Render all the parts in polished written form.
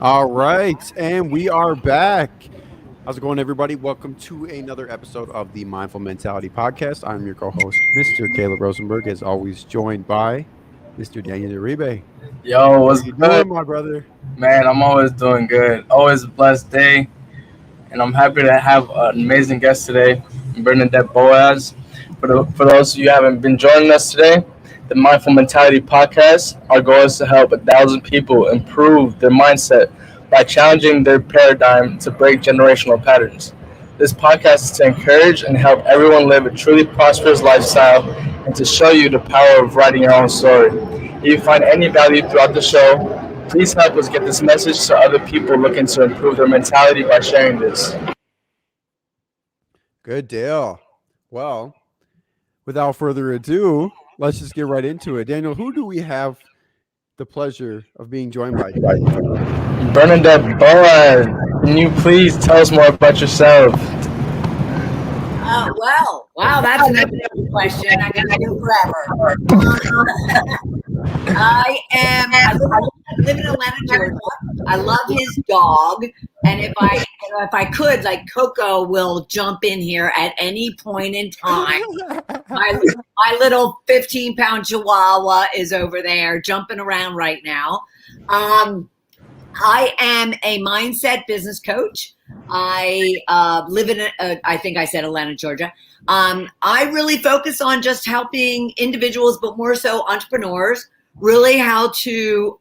All right, and we are back. How's it going, everybody? Welcome to another episode of the Mindful Mentality Podcast. I'm your co-host, Mr. Caleb Rosenberg, as always, joined by Mr. Daniel Uribe. Yo, How what's you good? doing, my brother? Man, I'm always doing good. Always a blessed day. And I'm happy to have an amazing guest today, Bernadette Boas. For those of you who haven't been joining us today, the Mindful Mentality Podcast, our goal is to help 1,000 people improve their mindset by challenging their paradigm to break generational patterns. This podcast is to encourage and help everyone live a truly prosperous lifestyle and to show you the power of writing your own story. If you find any value throughout the show, please help us get this message to other people looking to improve their mentality by sharing this. Good deal. Well, without further ado, let's just get right into it. Daniel, who do we have the pleasure of being joined by today? Bernadette Boas, can you please tell us more about yourself? Wow, that's another question. I got to do forever. I live in Atlanta, Georgia. I love his dog, and if I could, like Coco will jump in here at any point in time. My little 15-pound Chihuahua is over there jumping around right now. I am a mindset business coach. I live in, I think I said Atlanta, Georgia. I really focus on just helping individuals, but more so entrepreneurs, really how to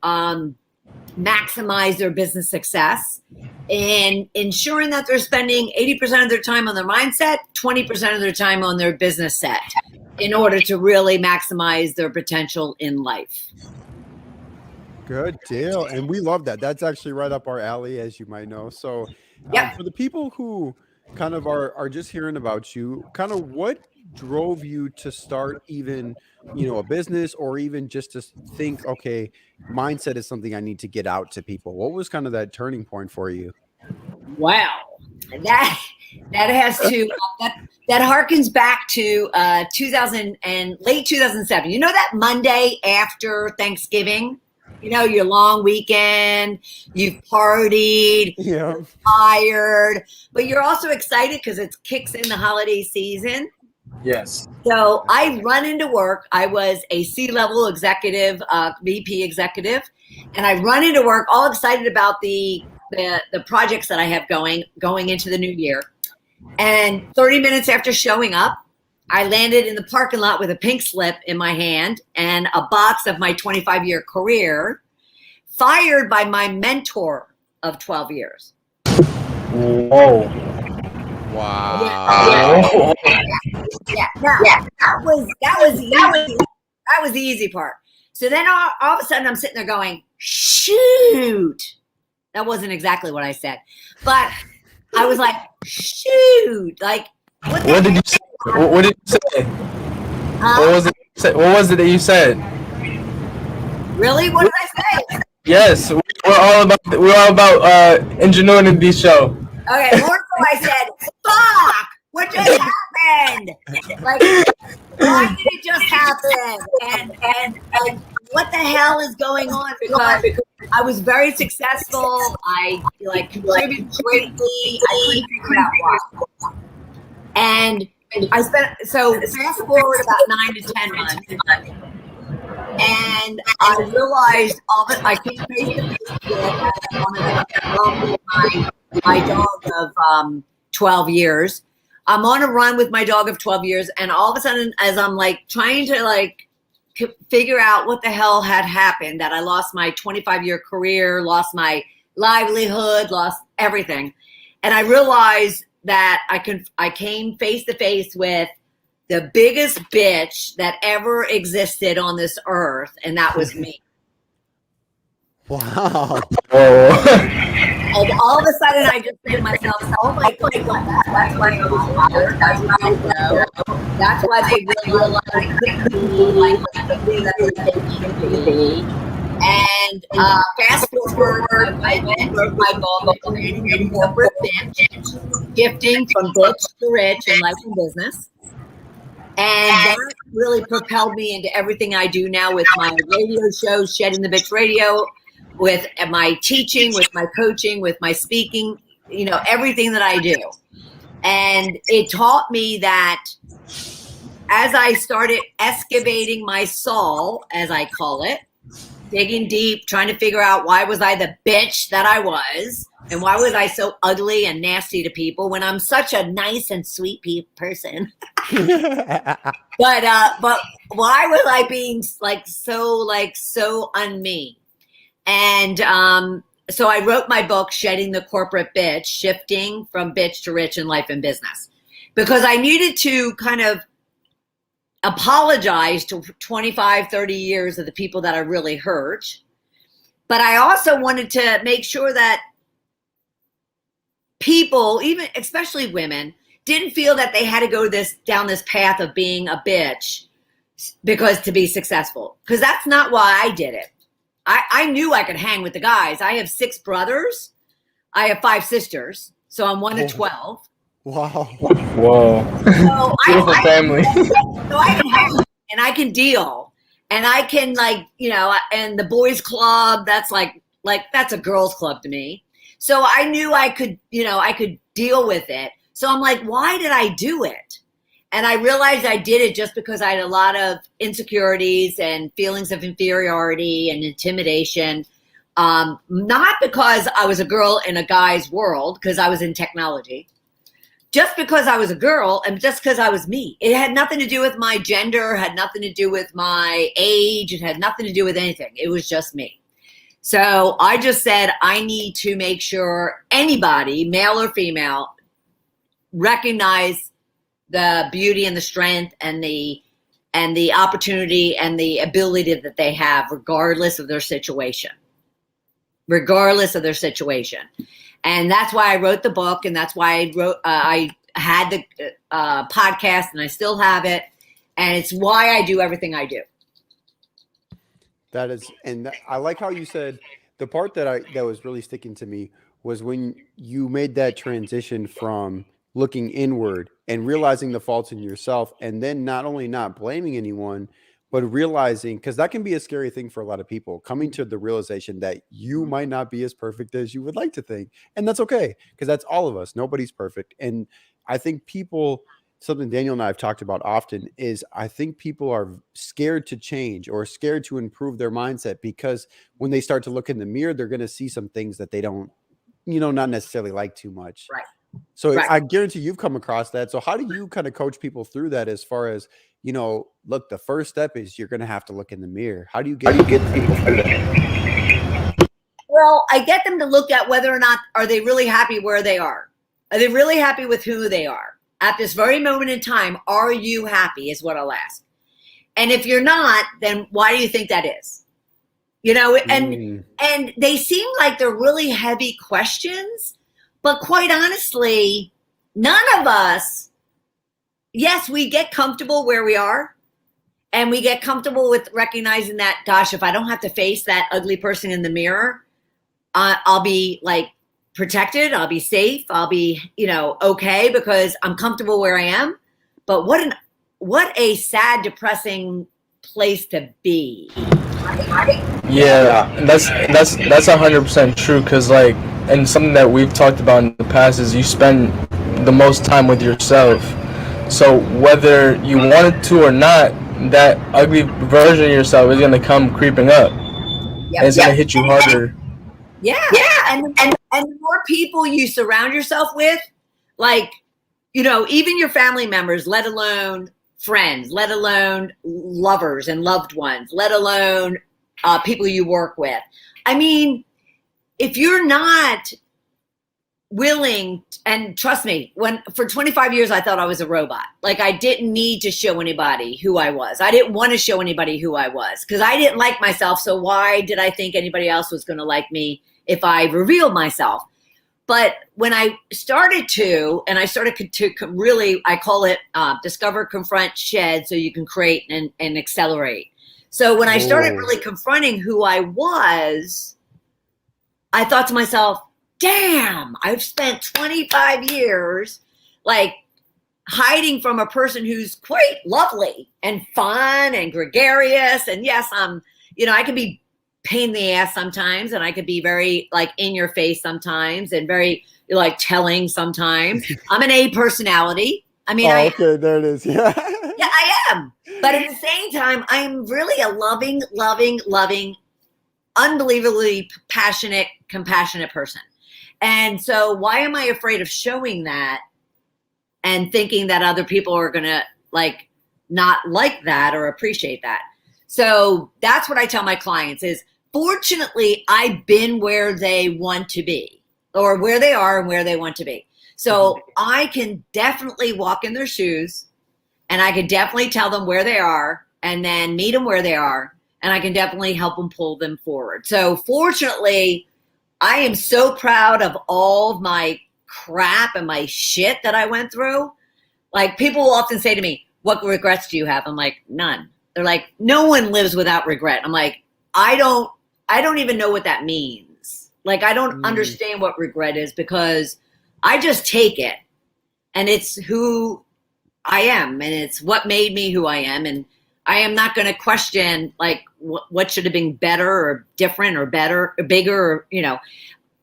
maximize their business success and ensuring that they're spending 80% of their time on their mindset, 20% of their time on their business set in order to really maximize their potential in life. Good deal. And we love that. That's actually right up our alley, as you might know. So for the people who kind of are just hearing about you, kind of what drove you to start even, a business or even just to think, okay, mindset is something I need to get out to people. What was kind of that turning point for you? Wow. That has to, that harkens back to 2000 and late 2007. You know that Monday after Thanksgiving? Your long weekend, you've partied, you're tired, but you're also excited because it kicks in the holiday season. Yes. So I run into work. I was a C-level executive, VP executive, and I run into work all excited about the projects that I have going into the new year. And 30 minutes after showing up, I landed in the parking lot with a pink slip in my hand and a box of my 25-year career, fired by my mentor of 12 years. Whoa. Wow. Yeah. That was the easy part. So then all of a sudden I'm sitting there going, shoot. That wasn't exactly what I said, but I was like, shoot, like, what did you say? What did you say? What was it that you said? Really? What did I say? Yes, we're all about ingenuity show. Okay, more so I said, fuck, what just happened? Like, why did it just happen? And what the hell is going on? Because I was very successful. I contributed greatly. I couldn't figure out why. And I so fast forward about 9 to 10 months, and I realized I came face to face with my dog of 12 years. I'm on a run with my dog of 12 years, and all of a sudden, as I'm trying to figure out what the hell had happened, that I lost my 25-year career, lost my livelihood, lost everything, and I realized that I came face to face with the biggest bitch that ever existed on this earth, and that was me. Wow. And all of a sudden, I just said to myself, "Oh my God, that's why I'm fired. That's why I know. That's why they really like the thing that they should be." And fast forward, I then broke my dog in corporate bitch, shifting from bitch to rich in life and business. And that really propelled me into everything I do now with my radio show, Shedding the Bitch Radio, with my teaching, with my coaching, with my speaking, everything that I do. And it taught me that as I started excavating my soul, as I call it, digging deep, trying to figure out why was I the bitch that I was, and why was I so ugly and nasty to people when I'm such a nice and sweet person. But why was I being so unmean? And so I wrote my book, Shedding the Corporate Bitch, Shifting from Bitch to Rich in Life and Business, because I needed to kind of apologize to 25, 30 years of the people that I really hurt. But I also wanted to make sure that people, even especially women, didn't feel that they had to go down this path of being a bitch to be successful. Because that's not why I did it. I knew I could hang with the guys. I have 6 brothers. I have 5 sisters. So I'm one of 12. Wow. Whoa. So Beautiful family. So I can hang and I can deal. And I can and the boys club, that's like that's a girls club to me. So I knew I could deal with it. So I'm like, why did I do it? And I realized I did it just because I had a lot of insecurities and feelings of inferiority and intimidation. Not because I was a girl in a guy's world, because I was in technology. Just because I was a girl and just because I was me. It had nothing to do with my gender, had nothing to do with my age. It had nothing to do with anything. It was just me. So I just said, I need to make sure anybody, male or female, recognize the beauty and the strength and the opportunity and the ability that they have, regardless of their situation. Regardless of their situation. And that's why I wrote the book, and that's why I had the podcast, and I still have it, and it's why I do everything I do. That is, and I like how you said the part that was really sticking to me was when you made that transition from looking inward and realizing the faults in yourself, and then not only not blaming anyone, but realizing, because that can be a scary thing for a lot of people, coming to the realization that you might not be as perfect as you would like to think. And that's okay, because that's all of us. Nobody's perfect. And I think something Daniel and I have talked about often is I think people are scared to change or scared to improve their mindset, because when they start to look in the mirror, they're going to see some things that they don't, not necessarily like too much. Right. So Right. I guarantee you've come across that. So how do you kind of coach people through that, as far as, look, the first step is you're going to have to look in the mirror. How do you get people through that? Well, I get them to look at whether or not are they really happy where they are. Are they really happy with who they are? At this very moment in time, are you happy is what I'll ask. And if you're not, then why do you think that is? And they seem like they're really heavy questions, but quite honestly, none of us, yes, we get comfortable where we are, and we get comfortable with recognizing that, gosh, if I don't have to face that ugly person in the mirror, I'll be protected. I'll be safe. I'll be, okay, because I'm comfortable where I am. But what a sad, depressing place to be. Yeah, that's 100% true. Because and something that we've talked about in the past is you spend the most time with yourself. So whether you wanted to or not, that ugly version of yourself is going to come creeping up. Yep. And it's going to hit you harder. Yeah. And the more people you surround yourself with, even your family members, let alone friends, let alone lovers and loved ones, let alone people you work with. I mean, if you're not willing, and trust me, for 25 years, I thought I was a robot. I didn't need to show anybody who I was. I didn't want to show anybody who I was, because I didn't like myself. So why did I think anybody else was going to like me if I revealed myself? But when I started to really, I call it discover, confront, shed, so you can create and accelerate. So when I started really confronting who I was, I thought to myself, damn, I've spent 25 years hiding from a person who's quite lovely and fun and gregarious. And yes, I can be pain in the ass sometimes, and I could be very like in your face sometimes and very like telling sometimes. I'm an A personality. I mean, okay, there it is. Yeah. yeah, I am. But at the same time, I'm really a loving, unbelievably passionate, compassionate person. And so why am I afraid of showing that and thinking that other people are going to like not like that or appreciate that? So that's what I tell my clients is, fortunately, I've been where they want to be, or where they are and where they want to be. So I can definitely walk in their shoes, and I can definitely tell them where they are and then meet them where they are. And I can definitely help them pull them forward. So fortunately, I am so proud of all of my crap and my shit that I went through. Like, people will often say to me, what regrets do you have? I'm like, none. They're like, no one lives without regret. I'm like, I don't even know what that means. Like, I don't understand what regret is, because I just take it, and it's who I am, and it's what made me who I am. And I am not going to question like what should have been better or different or better or bigger, or, you know,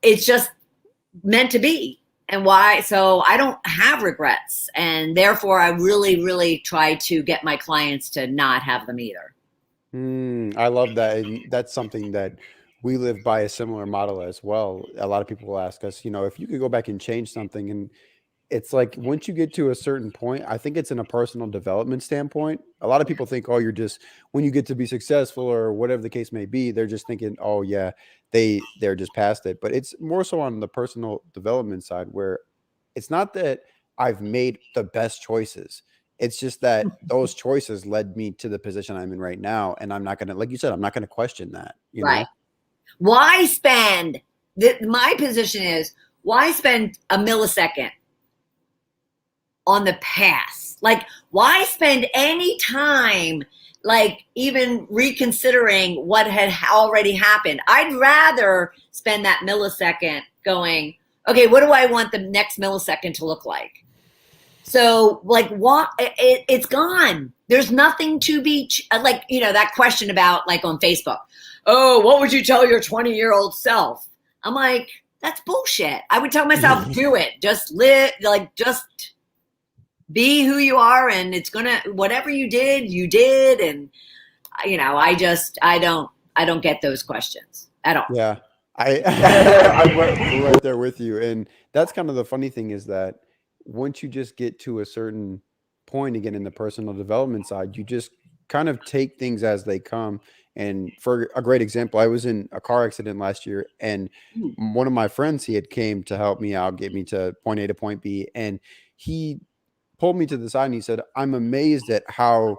it's just meant to be. And why? So I don't have regrets. And therefore I really, really try to get my clients to not have them either. I love that. And that's something that we live by, a similar model as well. A lot of people will ask us, if you could go back and change something, and it's like once you get to a certain point, I think it's in a personal development standpoint. A lot of people think, oh, you're just, when you get to be successful or whatever the case may be, they're just thinking, oh yeah, they're just past it. But it's more so on the personal development side, where it's not that I've made the best choices. It's just that those choices led me to the position I'm in right now. And I'm not going to, like you said, I'm not going to question that, right. Why spend, my position is, why spend a millisecond on the past? Like, why spend any time like even reconsidering what had already happened? I'd rather spend that millisecond going, okay, what do I want the next millisecond to look like? So like, what, it's gone. There's nothing to be like, that question about like on Facebook, oh, what would you tell your 20-year-old self? I'm like, that's bullshit. I would tell myself, do it. Just live, like, just be who you are, and it's gonna, whatever you did, you did. And I don't get those questions at all. Yeah, I'm right there with you. And that's kind of the funny thing, is that once you just get to a certain point, again, in the personal development side, you just kind of take things as they come. And for a great example, I was in a car accident last year, and one of my friends, he had came to help me out, get me to point A to point B, and he pulled me to the side and he said, I'm amazed at how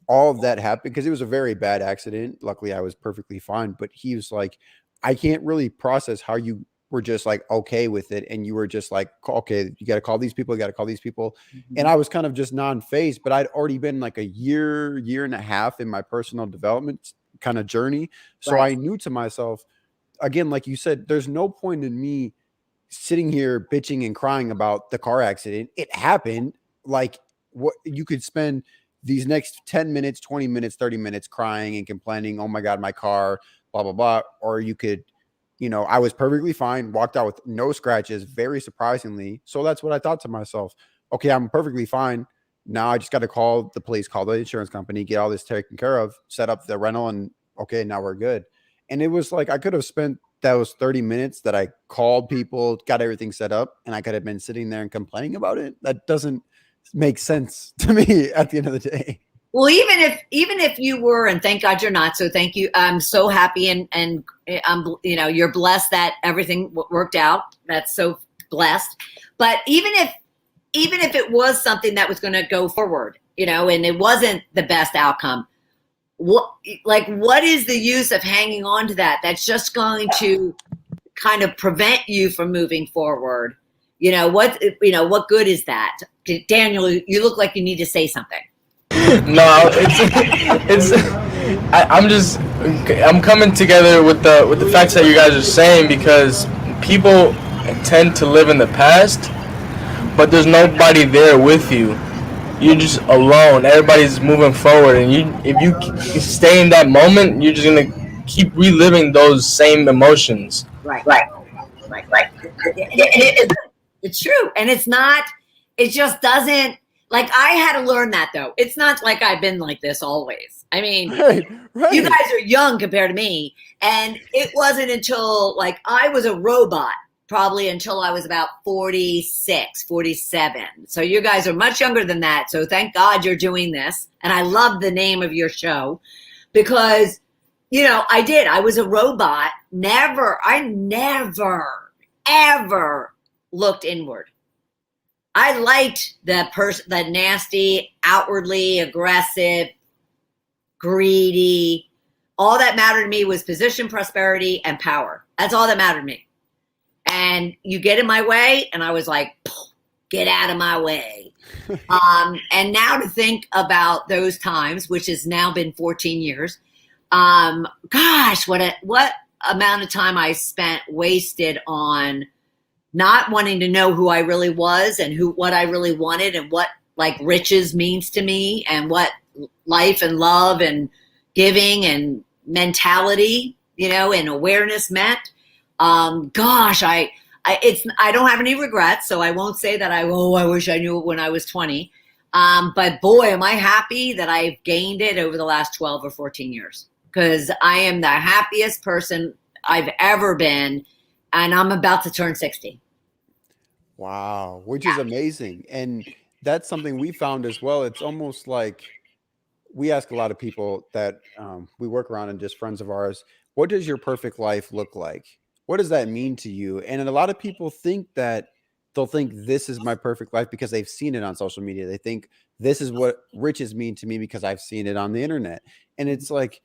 all of that happened, because it was a very bad accident. Luckily, I was perfectly fine. But he was like, I can't really process how you were just like okay with it, and you were just like, okay, you got to call these people, you got to call these people. And I was kind of just non-phased, but I'd already been like a year and a half in my personal development kind of journey. So right. I knew to myself, again, like you said, there's no point in me sitting here bitching and crying about the car accident. It happened. Like, what you could spend these next 10 minutes, 20 minutes, 30 minutes crying and complaining, oh my God, my car, blah, blah, blah. Or you could, I was perfectly fine, walked out with no scratches, very surprisingly. So that's what I thought to myself. Okay, I'm perfectly fine. Now I just got to call the police, call the insurance company, get all this taken care of, set up the rental, and okay, now we're good. And it was like, I could have spent those 30 minutes that I called people, got everything set up, and I could have been sitting there and complaining about it. That doesn't make sense to me at the end of the day. Well, even if you were, and thank God you're not, so thank you. I'm so happy, and you're blessed that everything worked out. That's so blessed. But even if it was something that was going to go forward, and it wasn't the best outcome, what is the use of hanging on to that? That's just going to kind of prevent you from moving forward. What good is that? Daniel, you look like you need to say something. No, I'm coming together with the facts that you guys are saying, because people tend to live in the past, but there's nobody there with you. You're just alone. Everybody's moving forward, and if you stay in that moment, you're just gonna keep reliving those same emotions. Right. It's true. And it just doesn't, like, I had to learn that though. It's not like I've been like this always. I mean, Right. you guys are young compared to me. And it wasn't until like I was a robot probably until I was about 46, 47. So you guys are much younger than that. So thank God you're doing this. And I love the name of your show because, I was a robot. I never, ever looked inward. I liked the nasty, outwardly aggressive, greedy. All that mattered to me was position, prosperity, and power. That's all that mattered to me. And you get in my way, and I was like, get out of my way. And now to think about those times, which has now been 14 years, gosh, what amount of time I spent wasted on not wanting to know who I really was and what I really wanted and what like riches means to me and what life and love and giving and mentality, and awareness meant. Gosh, I don't have any regrets, so I won't say that I wish I knew it when I was 20. But boy, am I happy that I've gained it over the last 12 or 14 years because I am the happiest person I've ever been, and I'm about to turn 60. Wow, which is amazing. And that's something we found as well. It's almost like we ask a lot of people that we work around and just friends of ours, what does your perfect life look like? What does that mean to you? And a lot of people think that they'll think this is my perfect life because they've seen it on social media. They think this is what riches mean to me because I've seen it on the internet. And it's like,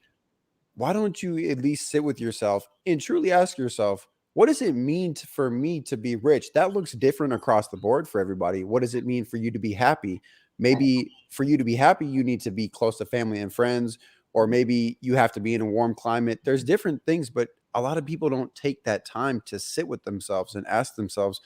why don't you at least sit with yourself and truly ask yourself, what does it mean for me to be rich? That looks different across the board for everybody. What does it mean for you to be happy? Maybe for you to be happy, you need to be close to family and friends, or maybe you have to be in a warm climate. There's different things, but a lot of people don't take that time to sit with themselves and ask themselves,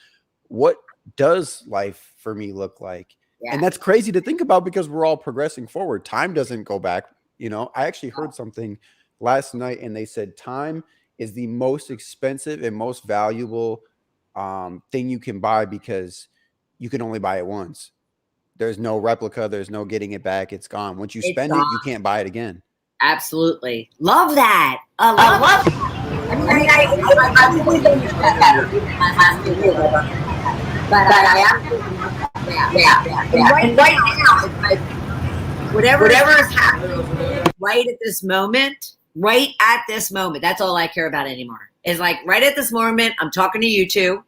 what does life for me look like? Yeah. And that's crazy to think about because we're all progressing forward. Time doesn't go back. I actually heard something last night and they said time is the most expensive and most valuable thing you can buy because you can only buy it once. There's no replica. There's no getting it back. It's gone. Once you spend it, you can't buy it again. Absolutely. Love that. I love that. I really don't get that but I absolutely, And right now, it's like, whatever is happening right at this moment, that's all I care about anymore. Is like right at this moment, I'm talking to you two.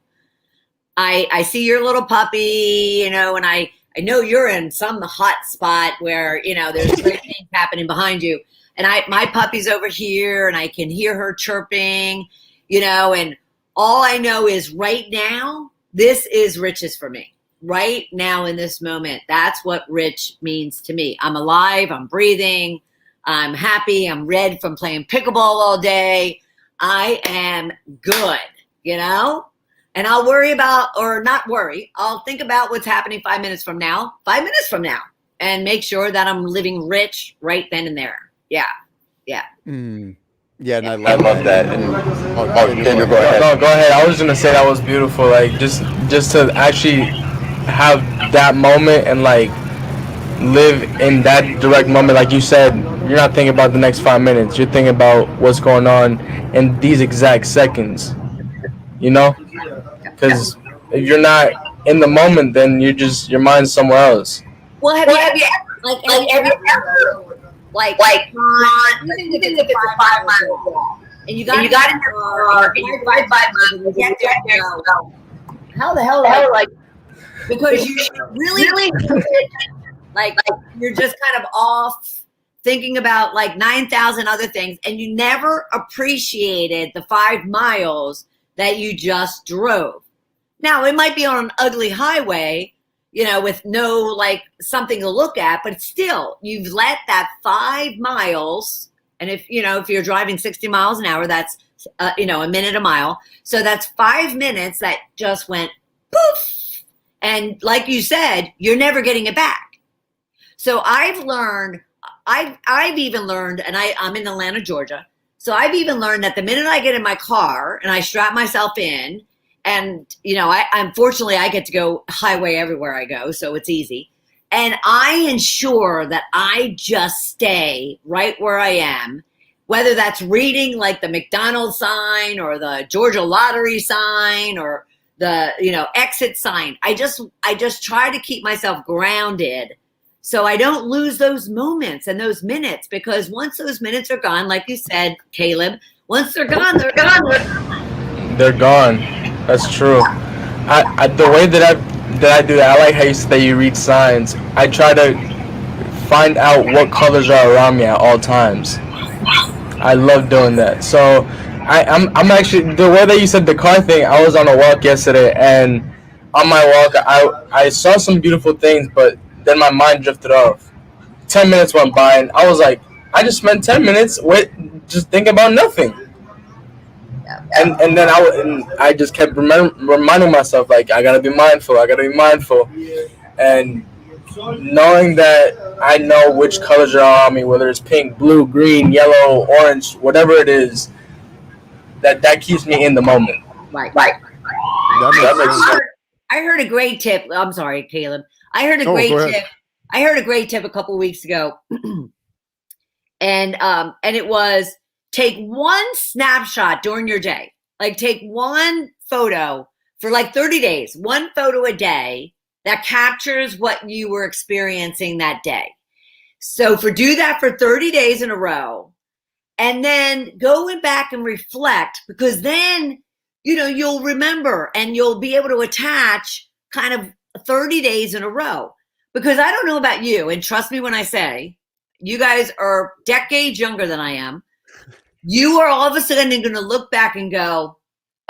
I see your little puppy, and I know you're in some hot spot where, there's great things happening behind you. And my puppy's over here and I can hear her chirping, and all I know is right now, this is riches for me. Right now in this moment, that's what rich means to me. I'm alive, I'm breathing, I'm happy, I'm red from playing pickleball all day. I am good, and I'll worry about, or not worry, I'll think about what's happening 5 minutes from now, and make sure that I'm living rich right then and there. Yeah. Yeah, and I love that. And Daniel, go ahead. No, go ahead. I was gonna say that was beautiful. Like just to actually have that moment and like live in that direct moment. Like you said, you're not thinking about the next 5 minutes. You're thinking about what's going on in these exact seconds. Because if you're not in the moment, then your mind's somewhere else. Well, have you ever even if it's a 5 mile walk, and you got in your car, and you're 5 miles, and you get there, and go, how the hell, because you really, like you're just kind of off thinking about like 9,000 other things, and you never appreciated the 5 miles that you just drove. Now, it might be on an ugly highway, with no like something to look at, but still you've let that 5 miles. And if you're driving 60 miles an hour, that's, a minute a mile. So that's 5 minutes that just went poof. And like you said, you're never getting it back. So I've even learned, and I'm in Atlanta, Georgia. So I've even learned that the minute I get in my car and I strap myself in, and unfortunately I get to go highway everywhere I go, so it's easy. And I ensure that I just stay right where I am, whether that's reading like the McDonald's sign or the Georgia lottery sign or the exit sign. I just try to keep myself grounded so I don't lose those moments and those minutes, because once those minutes are gone, like you said, Caleb, once they're gone, they're gone. They're gone. That's true. The way that I do that, I like how you said that you read signs. I try to find out what colors are around me at all times. I love doing that. So I'm actually, the way that you said the car thing, I was on a walk yesterday, and on my walk I saw some beautiful things, but then my mind drifted off. 10 minutes went by, and I was like, I just spent 10 minutes just thinking about nothing. And then I just kept reminding myself, like, I gotta be mindful, and knowing that I know which colors are on me, whether it's pink, blue, green, yellow, orange, whatever it is, that keeps me in the moment. Right. That makes sense. I heard a great tip. I'm sorry, Caleb. I heard a great tip. I heard a great tip a couple of weeks ago, and it was, take one snapshot during your day. Like, take one photo for like 30 days, one photo a day that captures what you were experiencing that day. So do that for 30 days in a row, and then go back and reflect, because then, you'll remember and you'll be able to attach kind of 30 days in a row. Because I don't know about you, and trust me when I say, you guys are decades younger than I am. You are all of a sudden going to look back and go,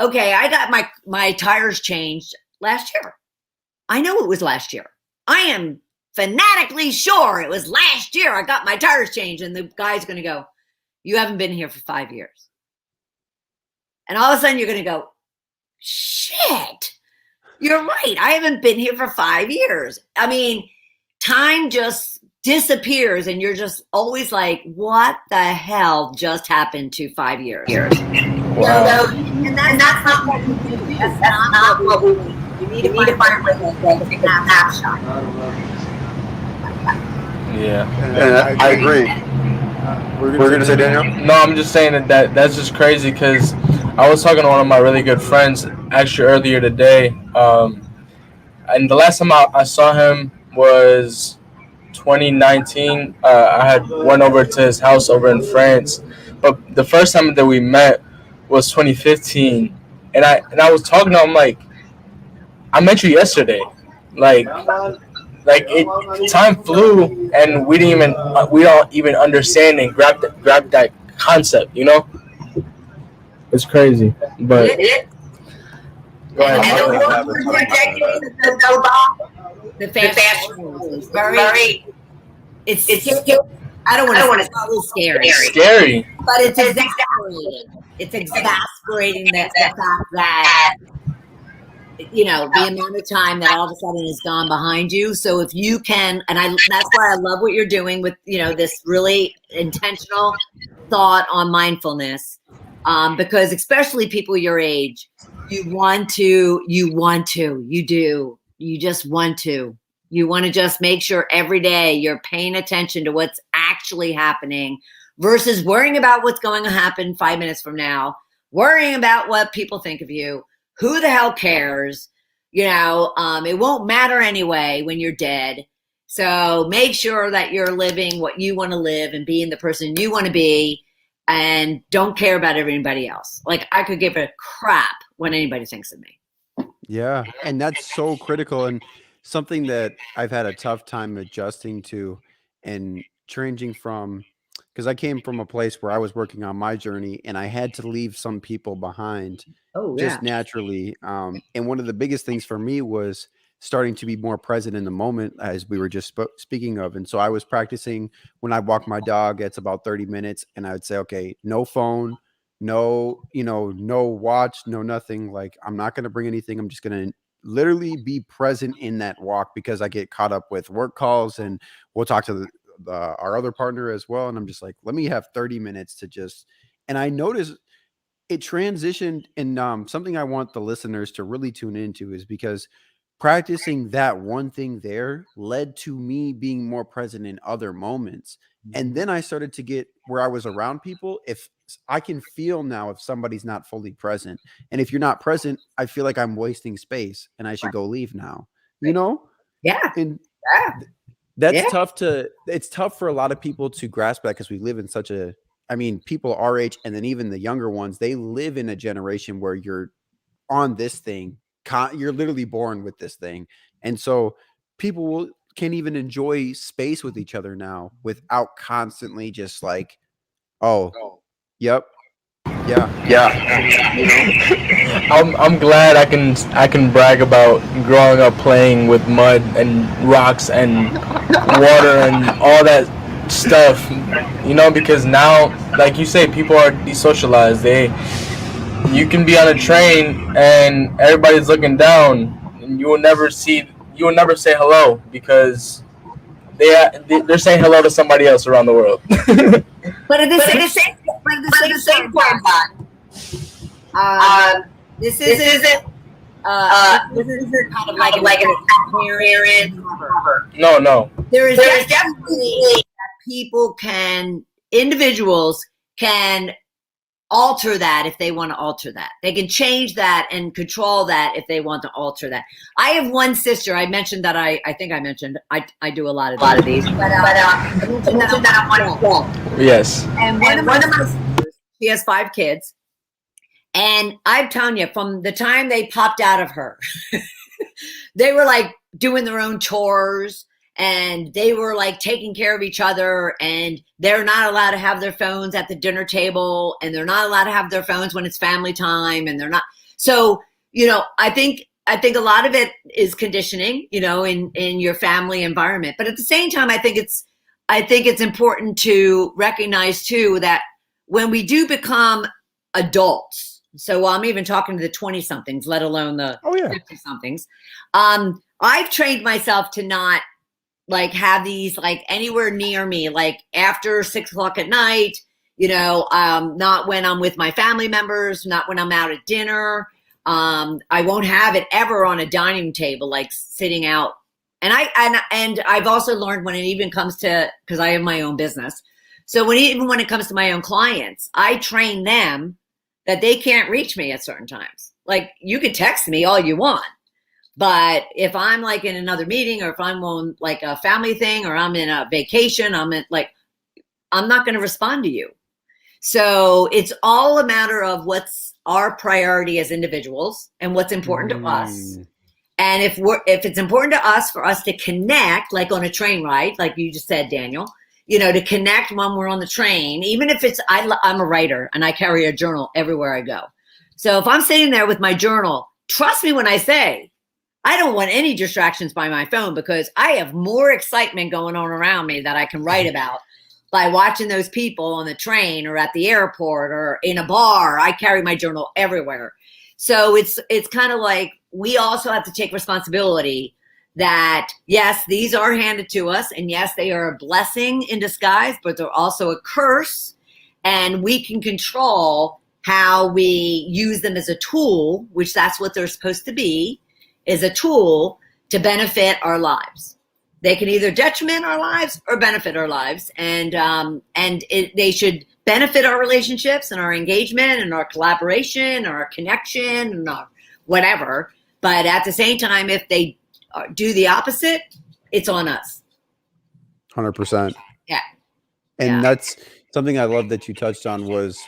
okay, I got my tires changed last year. I know it was last year. I am fanatically sure it was last year I got my tires changed. And the guy's going to go, you haven't been here for 5 years. And all of a sudden you're going to go, shit, you're right. I haven't been here for 5 years. I mean, time just disappears, and you're just always like, what the hell just happened to 5 years? Wow. And that's not what we do. That's not what we do. You need to find a way to take a snapshot. Yeah. I agree. We're going to say, Daniel? No, I'm just saying that's just crazy, because I was talking to one of my really good friends actually earlier today, and the last time I saw him was 2019. I had went over to his house over in France, but the first time that we met was 2015, and I was talking to him like, I met you yesterday, like time flew, and we don't even understand and grab that concept, It's crazy, but go ahead. The fast is very. It's I don't want to call it Scary. but it's exasperating. It's exasperating the fact that the amount of time that all of a sudden is gone behind you. So if you can, and that's why I love what you're doing with this really intentional thought on mindfulness, because especially people your age, you want to just make sure every day you're paying attention to what's actually happening versus worrying about what's going to happen 5 minutes from now, worrying about what people think of you. Who the hell cares? It won't matter anyway when you're dead. So make sure that you're living what you want to live and being the person you want to be, and don't care about everybody else. Like, I could give a crap what anybody thinks of me. Yeah, and that's so critical, and something that I've had a tough time adjusting to and changing from, because I came from a place where I was working on my journey and I had to leave some people behind just naturally. And one of the biggest things for me was starting to be more present in the moment, as we were just speaking of. And so I was practicing when I walk my dog, it's about 30 minutes, and I would say, okay, no phone, no, no watch, no nothing. Like, I'm not going to bring anything. I'm just going to literally be present in that walk, because I get caught up with work calls, and we'll talk to our other partner as well. And I'm just like, let me have 30 minutes to just And I noticed it transitioned, and something I want the listeners to really tune into is because practicing that one thing there led to me being more present in other moments. And then I started to get where I was around people. If I can feel now if somebody's not fully present, and if you're not present, I feel like I'm wasting space and I should go leave now, you know? Yeah. And Yeah. that's Yeah. tough to, it's tough for a lot of people to grasp that because we live in such a, I mean, people our age and then even the younger ones, they live in a generation where you're on this thing, you're literally born with this thing. And so people can even enjoy space with each other now without constantly just like, oh, yep, yeah, you know? I'm glad I can brag about growing up playing with mud and rocks and water and all that stuff. Because now, like you say, people are desocialized. You can be on a train and everybody's looking down, and you will never say hello because they're saying hello to somebody else around the world. But at the same point, this isn't this isn't kind of like an parent. No. There is definitely that individuals can alter that if they want to alter that. They can change that and control that if they want to alter that. I have one sister. I mentioned that I think I mentioned I do a lot of these. But I mentioned that I'm one phone. Yes. And one of my sisters, she has 5 kids. And I'm telling you, from the time they popped out of her, they were like doing their own chores and they were like taking care of each other, and they're not allowed to have their phones at the dinner table, and they're not allowed to have their phones when it's family time, and they're not. So, I think a lot of it is conditioning, in your family environment. But at the same time, I think it's important to recognize too that when we do become adults, so I'm even talking to the 20 somethings, let alone the 50 somethings. I've trained myself to not like have these like anywhere near me, like after 6 o'clock at night, not when I'm with my family members, not when I'm out at dinner. I won't have it ever on a dining table, like sitting out. And I've also learned when it even comes to, because I have my own business. So when it comes to my own clients, I train them that they can't reach me at certain times. Like you can text me all you want, but if I'm like in another meeting, or if I'm on like a family thing, or I'm in a vacation, I'm not going to respond to you. So it's all a matter of what's our priority as individuals and what's important to us. And if it's important to us for us to connect, like on a train ride, like you just said, Daniel, to connect when we're on the train, even if it's, I'm a writer and I carry a journal everywhere I go. So if I'm sitting there with my journal, trust me when I say, I don't want any distractions by my phone, because I have more excitement going on around me that I can write about by watching those people on the train or at the airport or in a bar. I carry my journal everywhere. So it's kind of like we also have to take responsibility that, yes, these are handed to us, and yes, they are a blessing in disguise, but they're also a curse, and we can control how we use them as a tool, which that's what they're supposed to be, is a tool to benefit our lives. They can either detriment our lives or benefit our lives, and they should benefit our relationships and our engagement and our collaboration and our connection and our whatever. But at the same time, if they do the opposite, it's on us. 100%. Yeah. And that's something I love that you touched on, was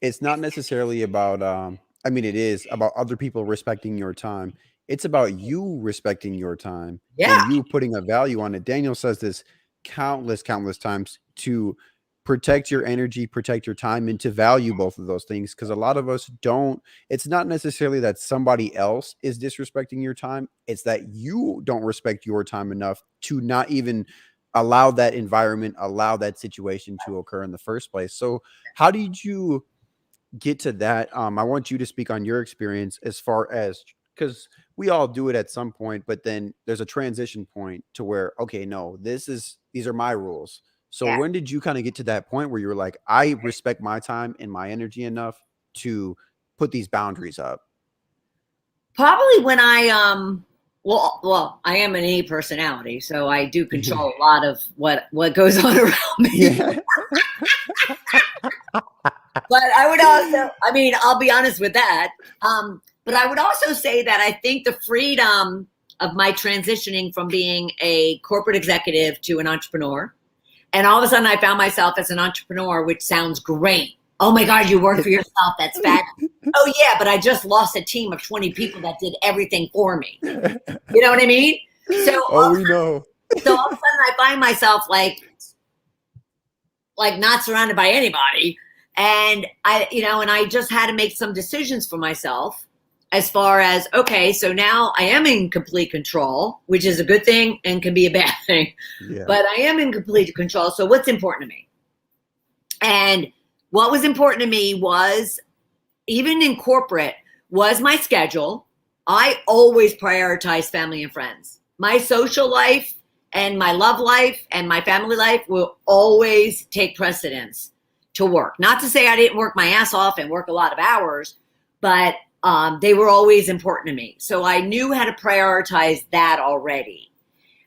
it's not necessarily about, I mean, it is about other people respecting your time. It's about you respecting your time and you putting a value on it. Daniel says this countless times, to protect your energy, protect your time, and to value both of those things. Because a lot of us don't, it's not necessarily that somebody else is disrespecting your time. It's that you don't respect your time enough to not even allow that environment, allow that situation to occur in the first place. So how did you get to that? I want you to speak on your experience as far as, because we all do it at some point, but then there's a transition point to where, okay, no, these are my rules. So when did you kind of get to that point where you were like, I respect my time and my energy enough to put these boundaries up? Probably when I well, I am an E personality, so I do control a lot of what goes on around me. Yeah. But I would also, I mean, I'll be honest with that. But I would also say that I think the freedom of my transitioning from being a corporate executive to an entrepreneur, and all of a sudden I found myself as an entrepreneur, which sounds great. Oh my God, you work for yourself. That's fabulous. Oh yeah, but I just lost a team of 20 people that did everything for me. You know what I mean? So we know. So all of a sudden I find myself like not surrounded by anybody. And I just had to make some decisions for myself as far as, okay, so now I am in complete control, which is a good thing and can be a bad thing, but I am in complete control. So what's important to me? And what was important to me was, even in corporate, was my schedule. I always prioritize family and friends. My social life and my love life and my family life will always take precedence to work. Not to say I didn't work my ass off and work a lot of hours, but they were always important to me. So I knew how to prioritize that already.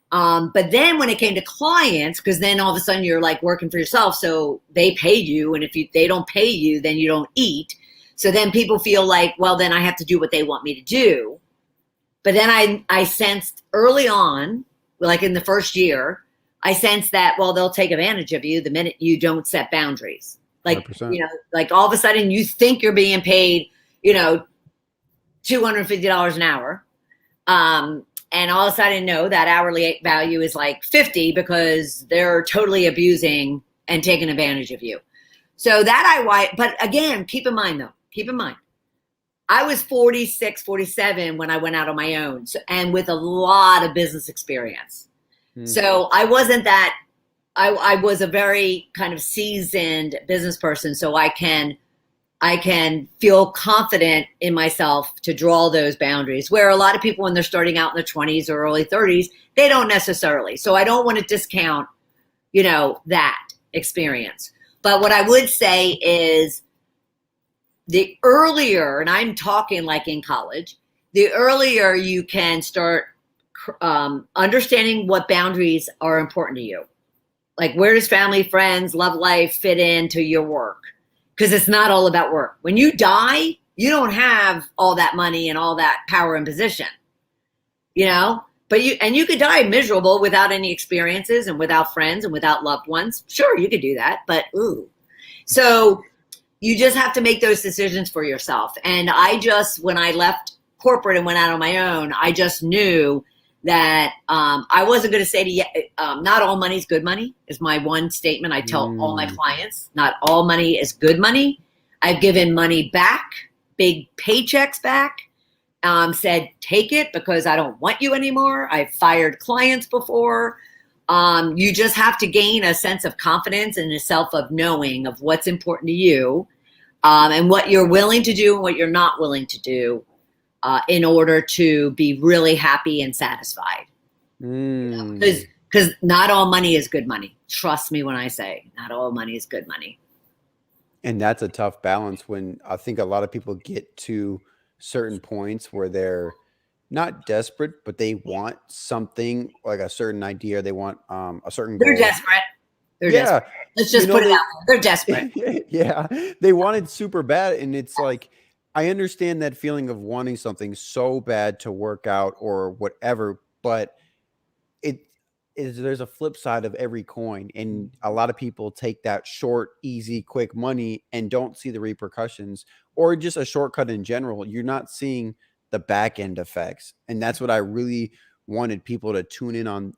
But then when it came to clients, because then all of a sudden you're like working for yourself, so they pay you, and if they don't pay you, then you don't eat. So then people feel like, well, then I have to do what they want me to do. But then I sensed early on, like in the first year, I sensed that, well, they'll take advantage of you the minute you don't set boundaries. Like, 100%. Like all of a sudden you think you're being paid, $250 an hour. And all of a sudden, no, that hourly value is like 50 because they're totally abusing and taking advantage of you. So but again, keep in mind, I was 46, 47 when I went out on my own, and with a lot of business experience. So I wasn't that, I was a very kind of seasoned business person. So I can feel confident in myself to draw those boundaries, where a lot of people, when they're starting out in their 20s or early 30s, they don't necessarily. So I don't want to discount, that experience. But what I would say is, the earlier, and I'm talking like in college, the earlier you can start understanding what boundaries are important to you. Like, where does family, friends, love life fit into your work? Because it's not all about work. When you die, you don't have all that money and all that power and position, but you could die miserable without any experiences and without friends and without loved ones. Sure, you could do that, but so you just have to make those decisions for yourself. And when I left corporate and went out on my own, I just knew that I wasn't going to say to you, not all money is good money, is my one statement I tell all my clients. Not all money is good money. I've given money back, big paychecks back, said, take it because I don't want you anymore. I've fired clients before. You just have to gain a sense of confidence and a self of knowing of what's important to you, and what you're willing to do and what you're not willing to do, in order to be really happy and satisfied. Because not all money is good money. Trust me when I say not all money is good money. And that's a tough balance, when I think a lot of people get to certain points where they're not desperate, but they want something, like a certain idea. They want a certain goal. They're desperate. Desperate. Let's just put it out there. They're desperate. Yeah. They want it super bad. And it's like, I understand that feeling of wanting something so bad to work out or whatever, but there's a flip side of every coin. And a lot of people take that short, easy, quick money and don't see the repercussions, or just a shortcut in general. You're not seeing the back end effects. And that's what I really wanted people to tune in on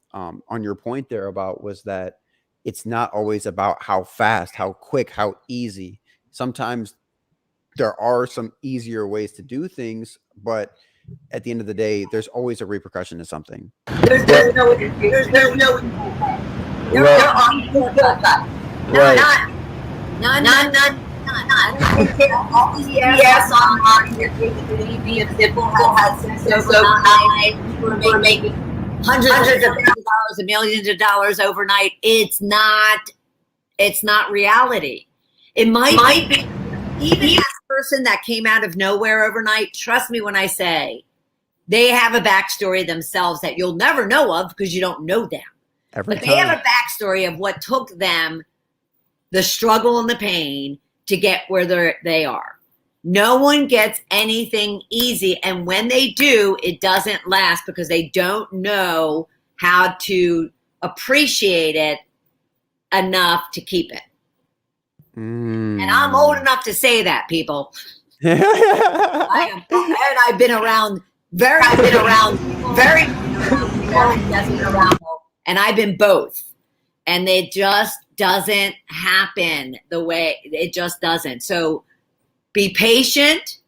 your point there about, was that it's not always about how fast, how quick, how easy. Sometimes there are some easier ways to do things, but at the end of the day, there's always a repercussion to something. There's no yes, online. People has so we're making hundreds of thousands of dollars and millions of dollars overnight. It's not reality. It might be. Even that person that came out of nowhere overnight, trust me when I say, they have a backstory themselves that you'll never know of because you don't know them. But they have a backstory of what took them, the struggle and the pain to get where they are. No one gets anything easy. And when they do, it doesn't last because they don't know how to appreciate it enough to keep it. And I'm old enough to say that, people. I am, and I've been around very and I've been both. And it just doesn't happen the way it just doesn't. So be patient,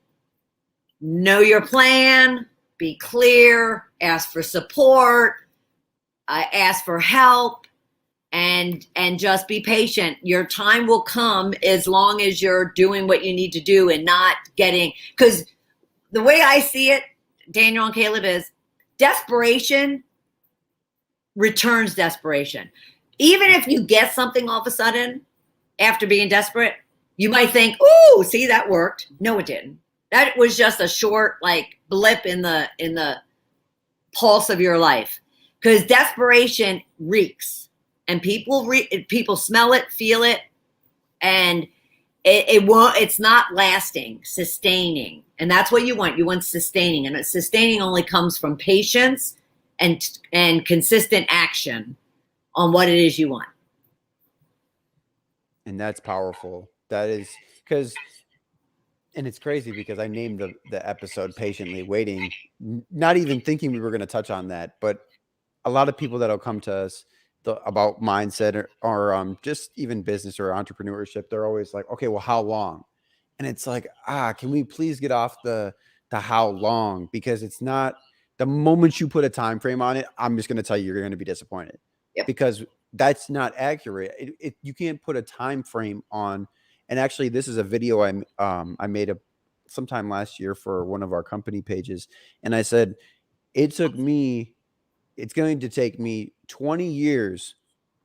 know your plan, be clear, ask for support, ask for help. And just be patient. Your time will come as long as you're doing what you need to do and not getting, because the way I see it, Daniel and Caleb, is desperation returns desperation. Even if you get something all of a sudden after being desperate, you might think, "Oh, see, that worked." No, it didn't. That was just a short blip in the pulse of your life, because desperation reeks. And people smell it, feel it, and it won't. It's not lasting, sustaining, and that's what you want. You want sustaining, and sustaining only comes from patience and consistent action on what it is you want. And that's powerful. That is because, and it's crazy because I named the episode "Patiently Waiting," not even thinking we were going to touch on that, but a lot of people that'll come to us about mindset or just even business or entrepreneurship, they're always like, okay, well, how long? And it's like, can we please get off the how long? Because it's not, the moment you put a time frame on it, I'm just going to tell you, you're going to be disappointed. Yep. Because that's not accurate. You can't put a time frame on. And actually, this is a video I made sometime last year for one of our company pages. And I said, it's going to take me 20 years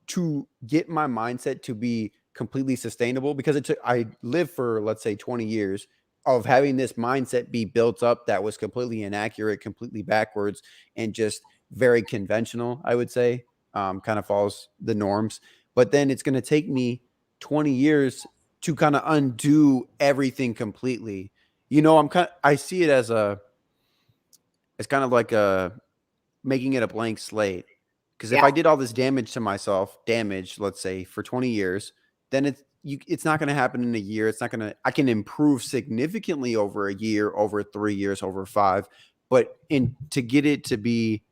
to get my mindset to be completely sustainable, because I lived for, let's say, 20 years of having this mindset be built up that was completely inaccurate, completely backwards, and just very conventional, I would say, kind of follows the norms. But then it's going to take me 20 years to kind of undo everything completely. I see it as kind of like making it a blank slate. Because if I did all this damage to myself, let's say, for 20 years, then it's not going to happen in a year. It's not going to, I can improve significantly over a year, over 3 years, over 5. But to get it to be,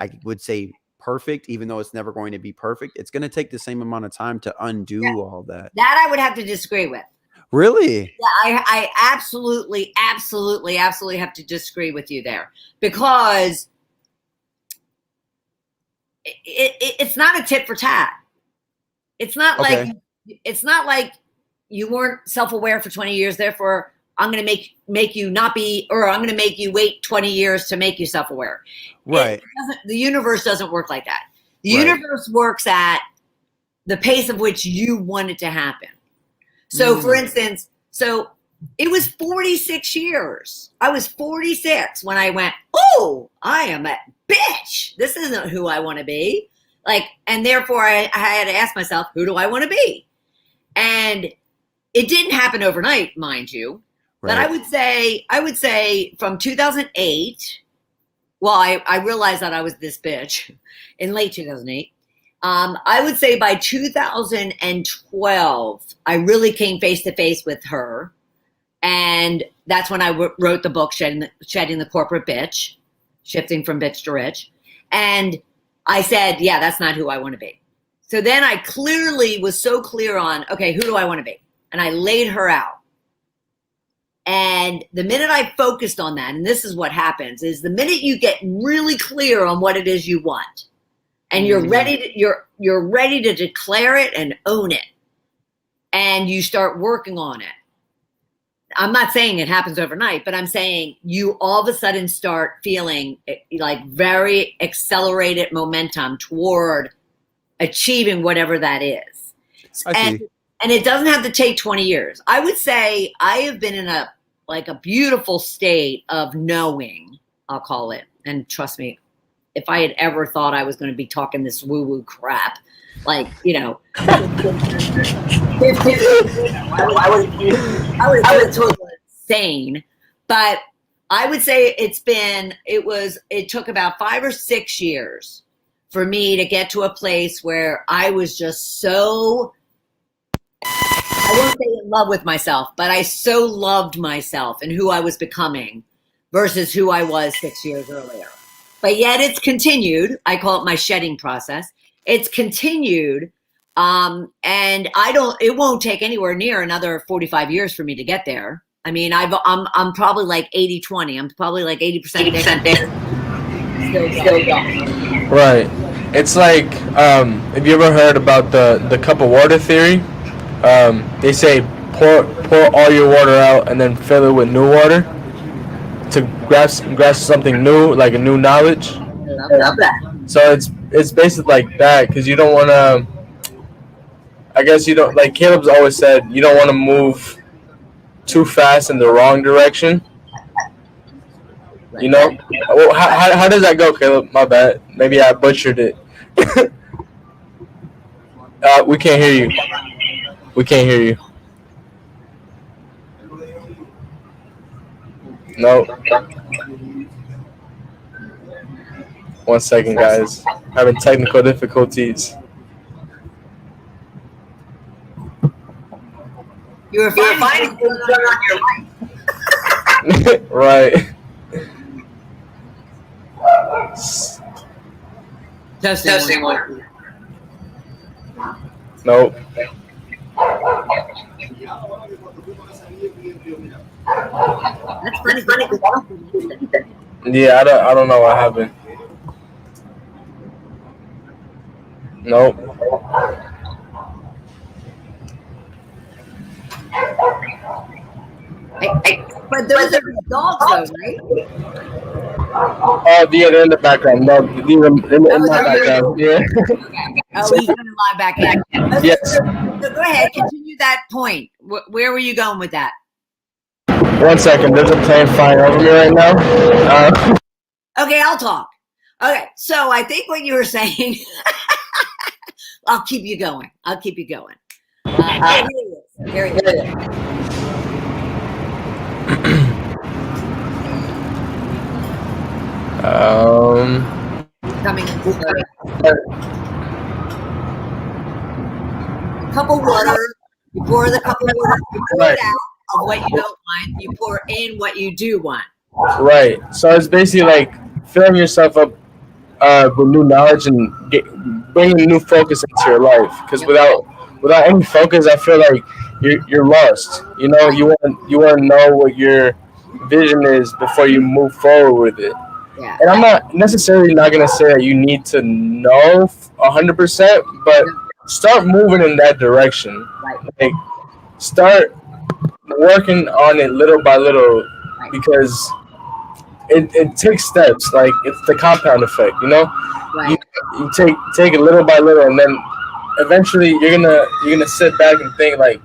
I would say, perfect, even though it's never going to be perfect, it's going to take the same amount of time to undo all that. That I would have to disagree with. Really? Yeah, I absolutely have to disagree with you there, because it's not a tit for tat. It's not like you weren't self-aware for 20 years. Therefore, I'm going to make you not be, or I'm going to make you wait 20 years to make you self-aware. Right. The universe doesn't work like that. The universe works at the pace of which you want it to happen. So, for instance, it was 46 years. I was 46 when I went, "Oh, I am a bitch. This isn't who I want to be." And therefore I had to ask myself, who do I want to be? And it didn't happen overnight, mind you. Right. But I would say from 2008, well, I realized that I was this bitch in late 2008. I would say by 2012, I really came face to face with her. And that's when I wrote the book, Shedding the Corporate Bitch, Shifting from Bitch to Rich. And I said, yeah, that's not who I want to be. So then I clearly was so clear on, okay, who do I want to be? And I laid her out. And the minute I focused on that, and this is what happens, is the minute you get really clear on what it is you want, and you're ready to declare it and own it, and you start working on it, I'm not saying it happens overnight, but I'm saying you all of a sudden start feeling like very accelerated momentum toward achieving whatever that is. I see. And it doesn't have to take 20 years. I would say I have been in a beautiful state of knowing, I'll call it. And trust me, if I had ever thought I was going to be talking this woo-woo crap, like, you know, I would have totally insane. But I would say it took about 5 or 6 years for me to get to a place where I was just so, I won't say in love with myself, but I so loved myself and who I was becoming versus who I was 6 years earlier. But yet it's continued. I call it my shedding process. It's continued. And it won't take anywhere near another 45 years for me to get there. I mean, I'm probably like 80-20. I'm probably like 80% there. Still going. Right. It's like, have you ever heard about the cup of water theory? They say pour all your water out and then fill it with new water to grasp something new, like a new knowledge. I love that. So it's basically like that, because you don't want to. I guess you don't, like Caleb's always said, you don't want to move too fast in the wrong direction. You know? Well, how does that go, Caleb? My bad. Maybe I butchered it. We can't hear you. We can't hear you. No. One second, guys. Having technical difficulties. You were finding things on your life. Right. Testing one. Nope. That's funny. Yeah, I don't know what happened. Nope. But those are dogs, though, right? Oh, they're in the background. No, they're in my background. Yeah. Oh, he's going to lie back in. Yes. So go ahead, continue that point. Where were you going with that? 1 second. There's a plane flying over me right now. Okay, I'll talk. Okay, so I think what you were saying, I'll keep you going. Here he is. Coming. Cup of water. You pour the cup of water. You pour it out of what you don't want. You pour in what you do want. Right. So it's basically like filling yourself up with new knowledge and bringing new focus into your life. Because without any focus, I feel like you're lost. You know, you want to know what your vision is before you move forward with it. Yeah. And I'm not necessarily not gonna say that you need to know 100%, but start moving in that direction. Right. Like, start working on it little by little, because it takes steps. Like, it's the compound effect, you know. Right. You take it little by little, and then eventually you're gonna sit back and think like,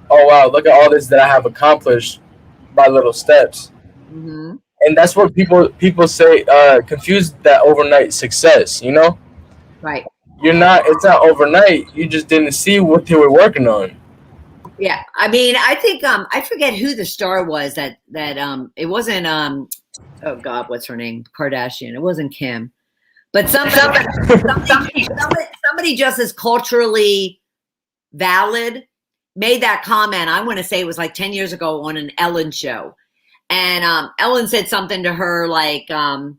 oh wow, look at all this that I have accomplished by little steps. Mm-hmm. And that's what people say, confuse that overnight success, you know? Right. It's not overnight. You just didn't see what they were working on. Yeah. I mean, I think, I forget who the star was that it wasn't, oh God, what's her name? Kardashian. It wasn't Kim, but somebody just as culturally valid made that comment. I want to say it was like 10 years ago on an Ellen show. And Ellen said something to her like, gosh,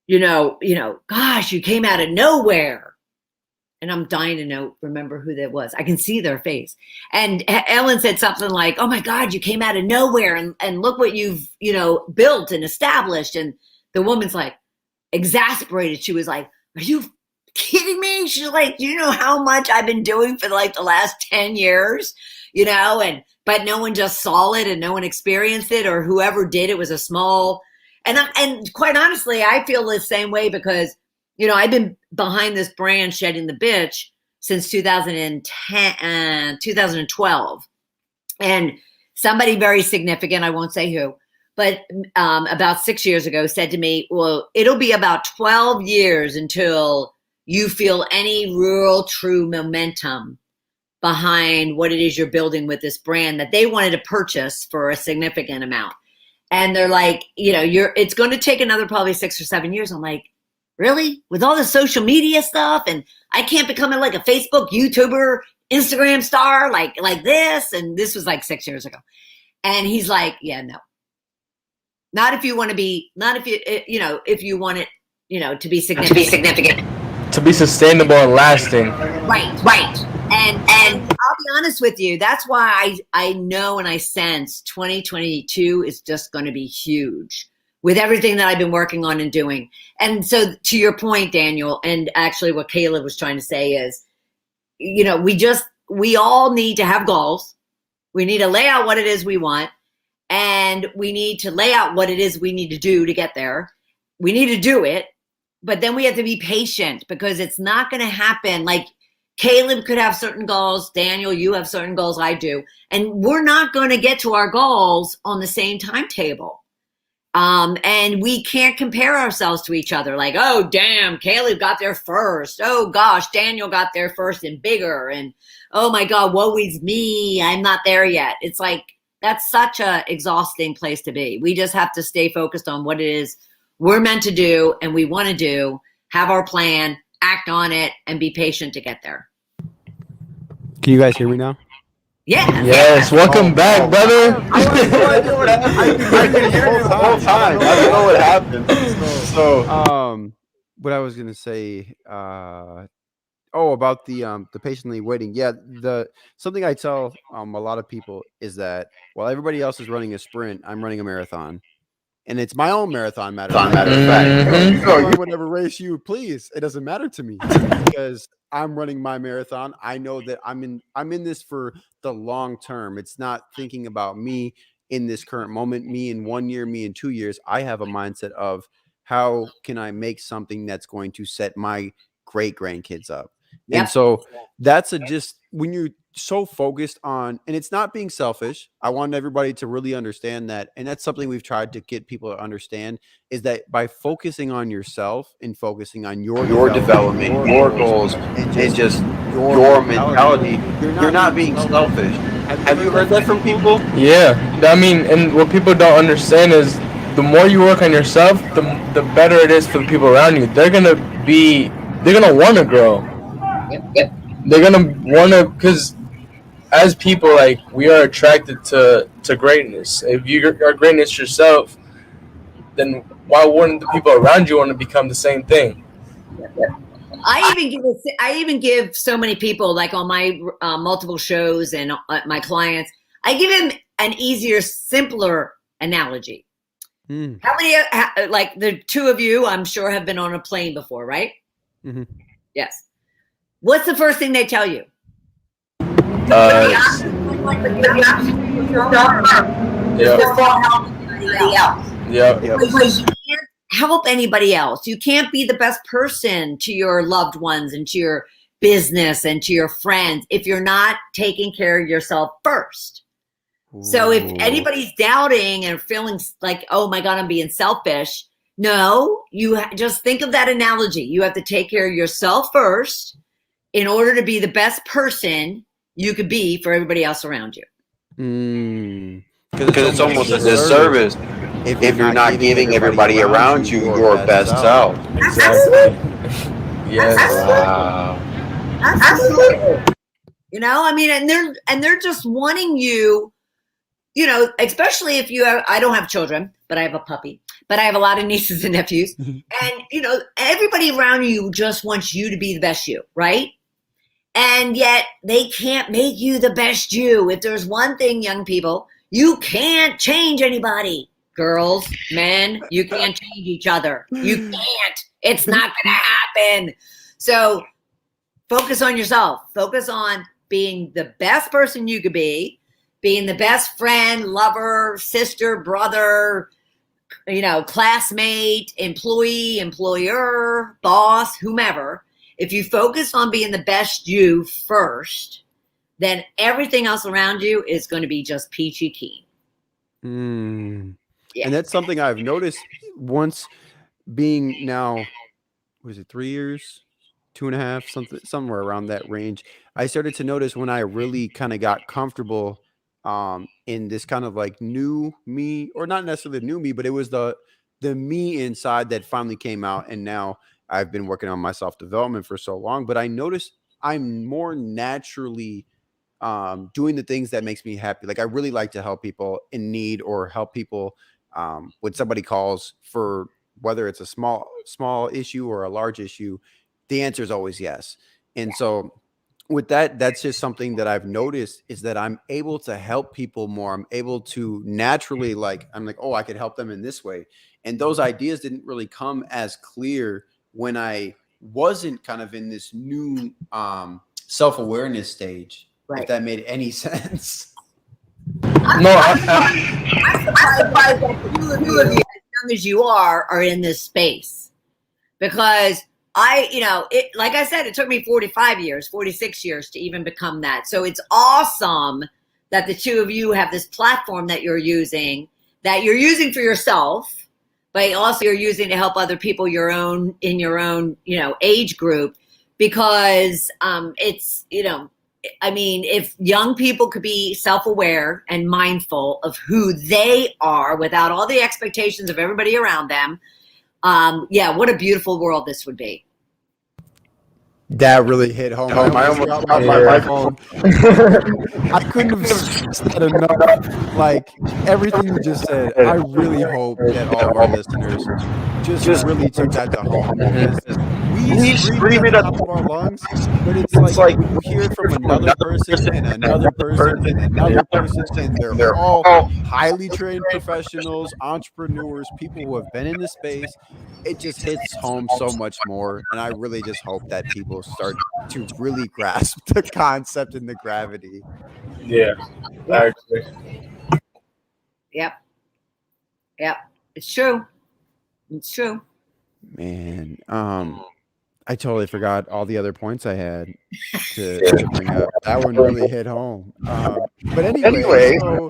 you came out of nowhere. And I'm dying to remember who that was. I can see their face. And Ellen said something like, oh my God, you came out of nowhere and look what you've, built and established. And the woman's like exasperated. She was like, are you kidding me? She's like, do you know how much I've been doing for like the last 10 years? but no one just saw it and no one experienced it, or whoever did it was a small, and quite honestly, I feel the same way because, I've been behind this brand Shedding the Bitch since 2012. And somebody very significant, I won't say who, but about 6 years ago said to me, well, it'll be about 12 years until you feel any real true momentum behind what it is you're building with this brand that they wanted to purchase for a significant amount. And they're like, it's going to take another probably 6 or 7 years. I'm like, really? With all the social media stuff, and I can't become like a Facebook, YouTuber, Instagram star like this? And this was like 6 years ago. And he's like, yeah, no. Not if you want to be, not if you, if you want it, to be significant. To be sustainable and lasting. Right. And I'll be honest with you, that's why I know and I sense 2022 is just going to be huge with everything that I've been working on and doing. And so to your point, Daniel, and actually what Caleb was trying to say is, we all need to have goals. We need to lay out what it is we want, and we need to lay out what it is we need to do to get there. We need to do it, but then we have to be patient because it's not going to happen. Like Caleb could have certain goals. Daniel, you have certain goals. I do. And we're not going to get to our goals on the same timetable. And we can't compare ourselves to each other. Like, oh, damn, Caleb got there first. Oh gosh, Daniel got there first and bigger. And oh my God, woe is me. I'm not there yet. It's like, that's such a exhausting place to be. We just have to stay focused on what it is we're meant to do and we want to do, have our plan, act on it, and be patient to get there. Can you guys hear me now? Yeah. Yes, welcome back, brother. I have no idea what happened. I could hear you the whole time. I don't know what happened. So, what I was gonna say, about the patiently waiting. Yeah, something I tell a lot of people is that while everybody else is running a sprint, I'm running a marathon. And it's my own marathon, matter of fact. You run whatever race you please. It doesn't matter to me because I'm running my marathon. I know that I'm in this for the long term. It's not thinking about me in this current moment, me in 1 year, me in 2 years. I have a mindset of how can I make something that's going to set my great grandkids up. Yep. And so that's just when you're so focused on, and it's not being selfish. I want everybody to really understand that. And that's something we've tried to get people to understand is that by focusing on yourself and focusing on your development, your goals, and just your mentality, you're not being selfish. Have you heard that from people? Yeah. I mean, and what people don't understand is the more you work on yourself, the better it is for the people around you. They're going to want to grow. Yep. They're going to want to, because as people, like, we are attracted to greatness. If you are greatness yourself, then why wouldn't the people around you want to become the same thing? I even give so many people, like on my multiple shows and my clients, I give them an easier, simpler analogy. How many, like the two of you, I'm sure have been on a plane before, right? Mm-hmm. Yes. What's the first thing they tell you? Because you can't help anybody else. You can't be the best person to your loved ones and to your business and to your friends if you're not taking care of yourself first. Ooh. So if anybody's doubting and feeling like, oh my God, I'm being selfish. No, you just think of that analogy. You have to take care of yourself first in order to be the best person you could be for everybody else around you. Because it's almost a disservice if you're not giving everybody around you your best self. Exactly. Yes. Wow. Absolutely. I mean, and they're just wanting you, especially if you have, I don't have children, but I have a puppy, but I have a lot of nieces and nephews. And, everybody around you just wants you to be the best you, right? And yet they can't make you the best you. If there's one thing, young people, you can't change anybody. Girls, men, you can't change each other. You can't. It's not going to happen. So focus on yourself. Focus on being the best person you could be, being the best friend, lover, sister, brother, classmate, employee, employer, boss, whomever. If you focus on being the best you first, then everything else around you is going to be just peachy keen. Yeah. And that's something I've noticed once being now, was it 3 years, 2.5, somewhere around that range. I started to notice when I really kind of got comfortable in this kind of like new me, or not necessarily the new me, but it was the me inside that finally came out. And now I've been working on my self-development for so long, but I noticed I'm more naturally doing the things that makes me happy. Like I really like to help people in need, or help people when somebody calls for whether it's a small issue or a large issue. The answer is always yes. And so with that, that's just something that I've noticed, is that I'm able to help people more. I'm able to naturally, I'm like, oh, I could help them in this way. And those ideas didn't really come as clear when I wasn't kind of in this new self-awareness stage. Right. If that made any sense. No, I'm surprised that two of you, as young as you are in this space, because like I said, it took me 46 years to even become that. So it's awesome that the two of you have this platform that you're using for yourself, but also you're using to help other people in your own, age group, because it's, if young people could be self-aware and mindful of who they are without all the expectations of everybody around them, what a beautiful world this would be. That really hit home. I almost dropped my microphone. I couldn't have said enough. Like everything you just said, I really hope that all of our listeners just really took that to home. We scream it at the top of our lungs, but it's like when you hear it from another person and another person and another person, and they're all highly trained professionals, entrepreneurs, people who have been in the space, it just hits home so much more. And I really just hope that people start to really grasp the concept and the gravity. Yeah, I agree. Yep. It's true. Man, I totally forgot all the other points I had to bring up. That one really hit home. But anyway, so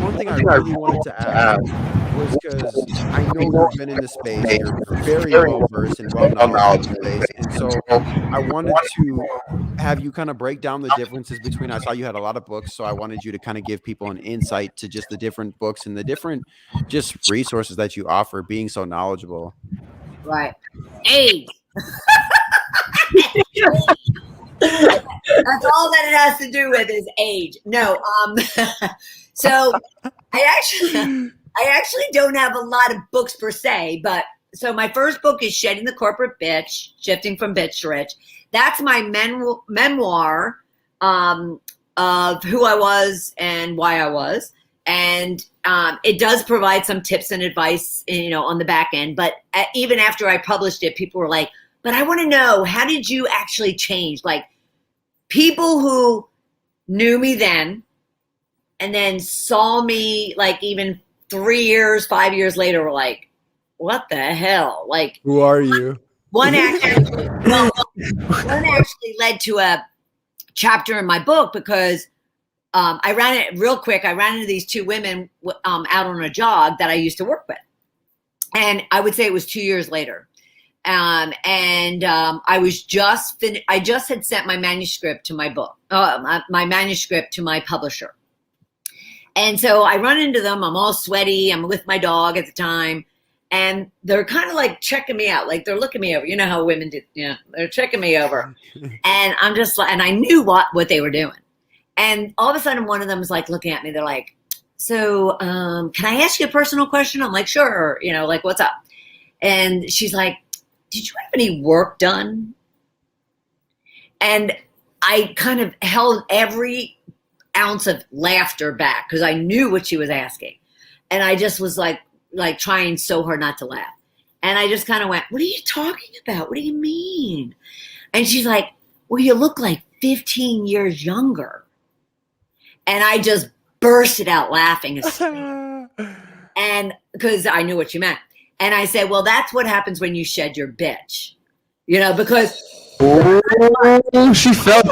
one thing I really wanted to ask was, because I know you've been in the space, you're very well versed and well knowledgeable in the space, and so I wanted to have you kind of break down the differences between. I saw you had a lot of books, so I wanted you to kind of give people an insight to just the different books and the different just resources that you offer, being so knowledgeable. Right. Age. That's all that it has to do with is age. No. So I actually don't have a lot of books per se, but so my first book is Shedding the Corporate Bitch, Shifting from Bitch to Rich. That's my memoir of who I was and why I was. And it does provide some tips and advice, on the back end. But even after I published it, people were like, but I want to know, how did you actually change? Like, people who knew me then and then saw me like even 3 years, 5 years later were like, what the hell? Like, who are you? One actually led to a chapter in my book, because I ran it real quick. I ran into these two women out on a jog that I used to work with. And I would say it was 2 years later. I just had sent my manuscript to my book, my manuscript to my publisher. And so I run into them. I'm all sweaty. I'm with my dog at the time. And they're kind of like checking me out. Like, they're looking me over. You know how women do, they're checking me over. And I'm just like, and I knew what they were doing. And all of a sudden, one of them was like looking at me. They're like, so can I ask you a personal question? I'm like, sure. Like, what's up? And she's like, did you have any work done? And I kind of held every ounce of laughter back, because I knew what she was asking. And I just was like trying so hard not to laugh. And I just kind of went, what are you talking about? What do you mean? And she's like, well, you look like 15 years younger. And I just bursted out laughing. And because I knew what you meant. And I said, well, that's what happens when you shed your bitch, because she felt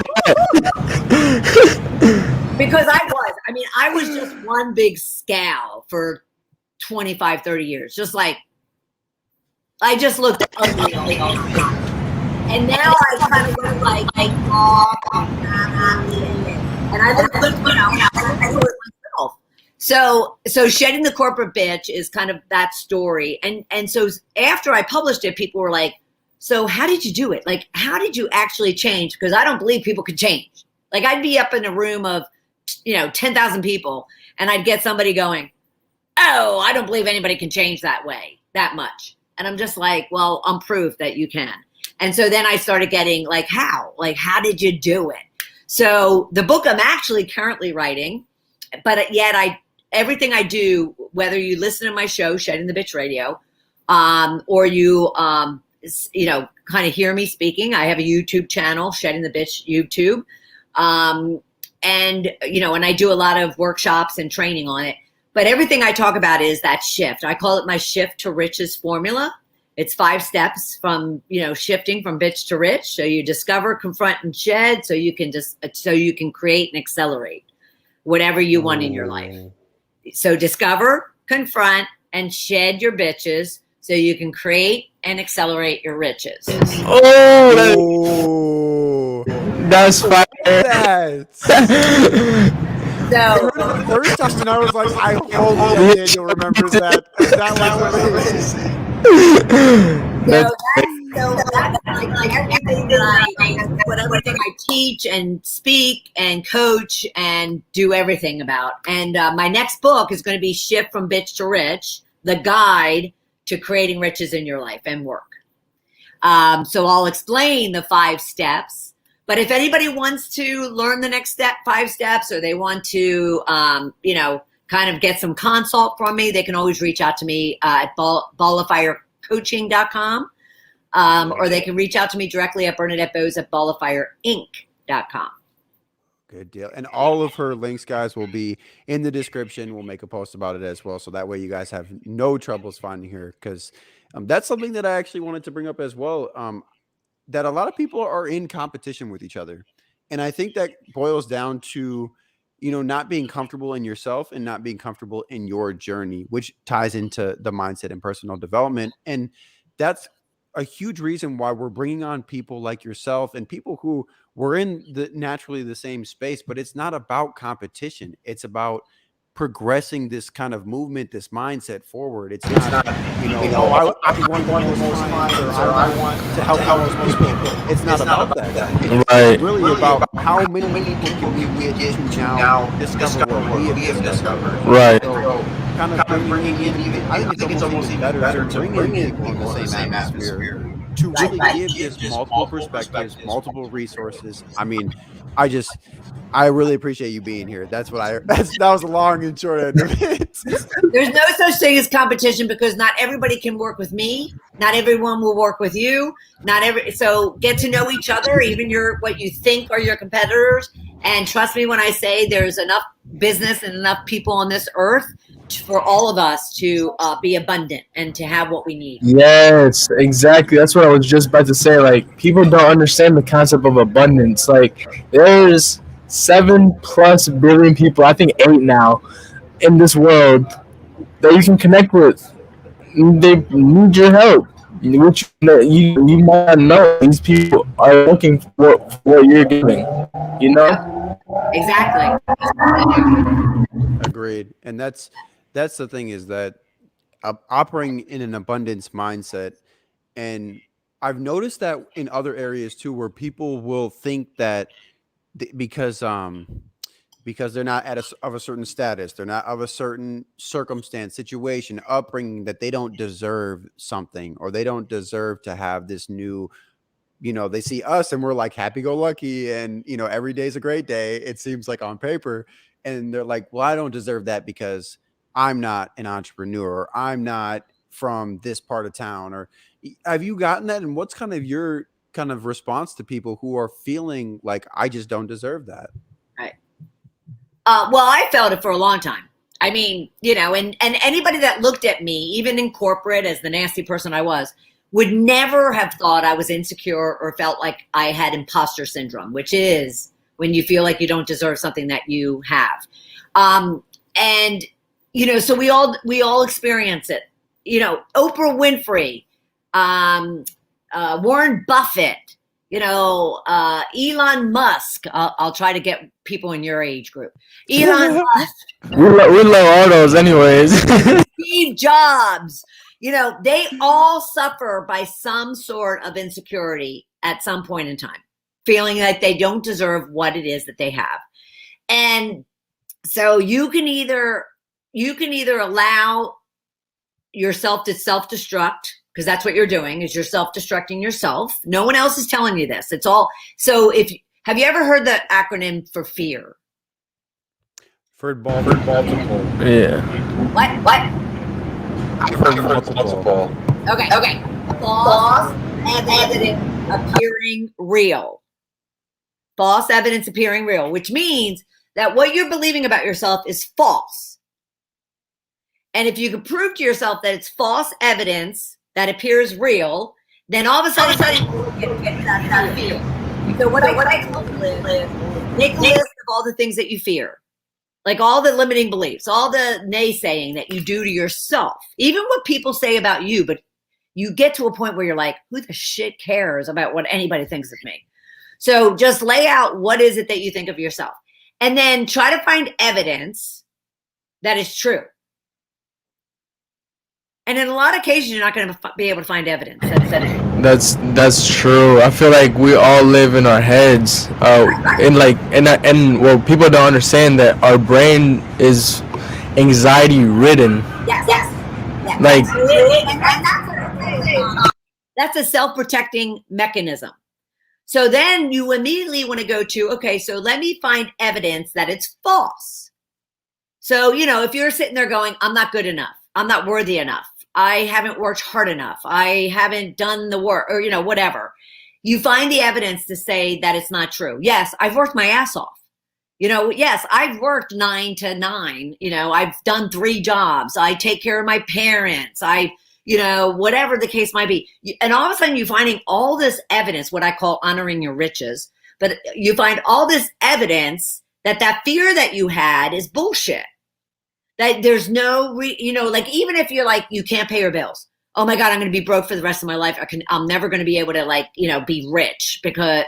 because I was just one big scowl for 25, 30 years. Just like, I just looked ugly all the time. And now I kind of look like, oh, and I look, I look myself. So shedding the corporate bitch is kind of that story. And so after I published it, people were like, so how did you do it? Like, how did you actually change? Because I don't believe people could change. Like, I'd be up in a room of, 10,000 people, and I'd get somebody going, oh, I don't believe anybody can change that much. And I'm just like, well, I'm proof that you can. And so then I started getting like, how did you do it? So the book I'm actually currently writing, but yet everything I do, whether you listen to my show, Shedding the Bitch Radio, or you, kind of hear me speaking, I have a YouTube channel, Shedding the Bitch YouTube. And I do a lot of workshops and training on it. But everything I talk about is that shift. I call it my shift to riches formula. It's 5 steps from, shifting from bitch to rich. So you discover, confront, and shed so you can create and accelerate whatever you want in your life. So discover, confront, and shed your bitches so you can create and accelerate your riches. Oh, that's fire. So the first time, and I was like, I hope that Daniel remembers that. That was amazing. That's like everything that everything I teach and speak and coach and do everything about. And my next book is going to be Shift from Bitch to Rich, the guide to creating riches in your life and work. So I'll explain the 5 steps. But if anybody wants to learn the next 5 steps, or they want to, kind of get some consult from me, they can always reach out to me at ballofirecoaching.com, or they can reach out to me directly at Bernadette Boas at ballofireinc.com. Good deal. And all of her links, guys, will be in the description. We'll make a post about it as well. So that way you guys have no troubles finding her, because that's something that I actually wanted to bring up as well. That a lot of people are in competition with each other. And I think that boils down to, not being comfortable in yourself and not being comfortable in your journey, which ties into the mindset and personal development. And that's a huge reason why we're bringing on people like yourself and people who were in naturally the same space, but it's not about competition. It's about progressing this kind of movement, this mindset forward. It's not, I want the most clients, or I want to help most people. It's not about that. It's really about how many people can we get to now discover what we have discovered. Right. So kind of bringing in, I think it's almost even better to bring in people in the same atmosphere to really give this multiple perspectives, multiple resources. I mean, I really appreciate you being here. That was a long and short end of it. There's no such thing as competition, because not everybody can work with me. Not everyone will work with you. So get to know each other, even what you think are your competitors. And trust me when I say there's enough business and enough people on this earth for all of us to be abundant and to have what we need. Yes, exactly. That's what I was just about to say. Like, people don't understand the concept of abundance. Like, there's 7+ billion people, I think 8 now, in this world that you can connect with. They need your help. Which you might not know. These people are looking for what you're giving. Exactly. Agreed. And that's the thing, is that operating in an abundance mindset. And I've noticed that in other areas too, where people will think that because they're not of a certain status, they're not of a certain circumstance, situation, upbringing, that they don't deserve something, or they don't deserve to have this new, they see us and we're like happy-go-lucky, and every day's a great day, it seems like on paper, and they're like, well, I don't deserve that because I'm not an entrepreneur, or I'm not from this part of town. Or have you gotten that? And what's kind of your kind of response to people who are feeling like I just don't deserve that? Right. Well, I felt it for a long time. I mean, and anybody that looked at me, even in corporate, as the nasty person I was, would never have thought I was insecure or felt like I had imposter syndrome, which is when you feel like you don't deserve something that you have. And, so we all experience it. Oprah Winfrey, Warren Buffett, Elon Musk. I'll try to get people in your age group. Elon Musk. We love all those anyways. Steve Jobs. They all suffer by some sort of insecurity at some point in time, feeling like they don't deserve what it is that they have. And so you can either allow yourself to self-destruct, because that's what you're doing, is you're self-destructing yourself. No one else is telling you this. It's all. So have you ever heard the acronym for fear? For multiple. Yeah. What? For multiple. Okay. False evidence appearing real. False evidence appearing real, which means that what you're believing about yourself is false. And if you can prove to yourself that it's false evidence that appears real, then all of a sudden you get that fear. So what I tell people is, make a list of all the things that you fear. Like all the limiting beliefs, all the naysaying that you do to yourself, even what people say about you, but you get to a point where you're like, who the shit cares about what anybody thinks of me? So just lay out what is it that you think of yourself, and then try to find evidence that is true. And in a lot of cases, you're not going to be able to find evidence. That's true. I feel like we all live in our heads, and well, people don't understand that our brain is anxiety ridden. Yes. Like, that's a self-protecting mechanism. So then you immediately want to go to, okay, so let me find evidence that it's false. So, if you're sitting there going, I'm not good enough, I'm not worthy enough, I haven't worked hard enough, I haven't done the work, or, whatever. You find the evidence to say that it's not true. Yes, I've worked my ass off. Yes, I've worked 9 to 9. I've done 3 jobs. I take care of my parents. Whatever the case might be. And all of a sudden you're finding all this evidence, what I call honoring your riches. But you find all this evidence that fear that you had is bullshit. That there's no, like, even if you're like, you can't pay your bills. Oh my God, I'm going to be broke for the rest of my life. I'm never going to be able to be rich because